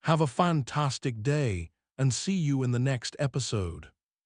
Have a fantastic day and see you in the next episode.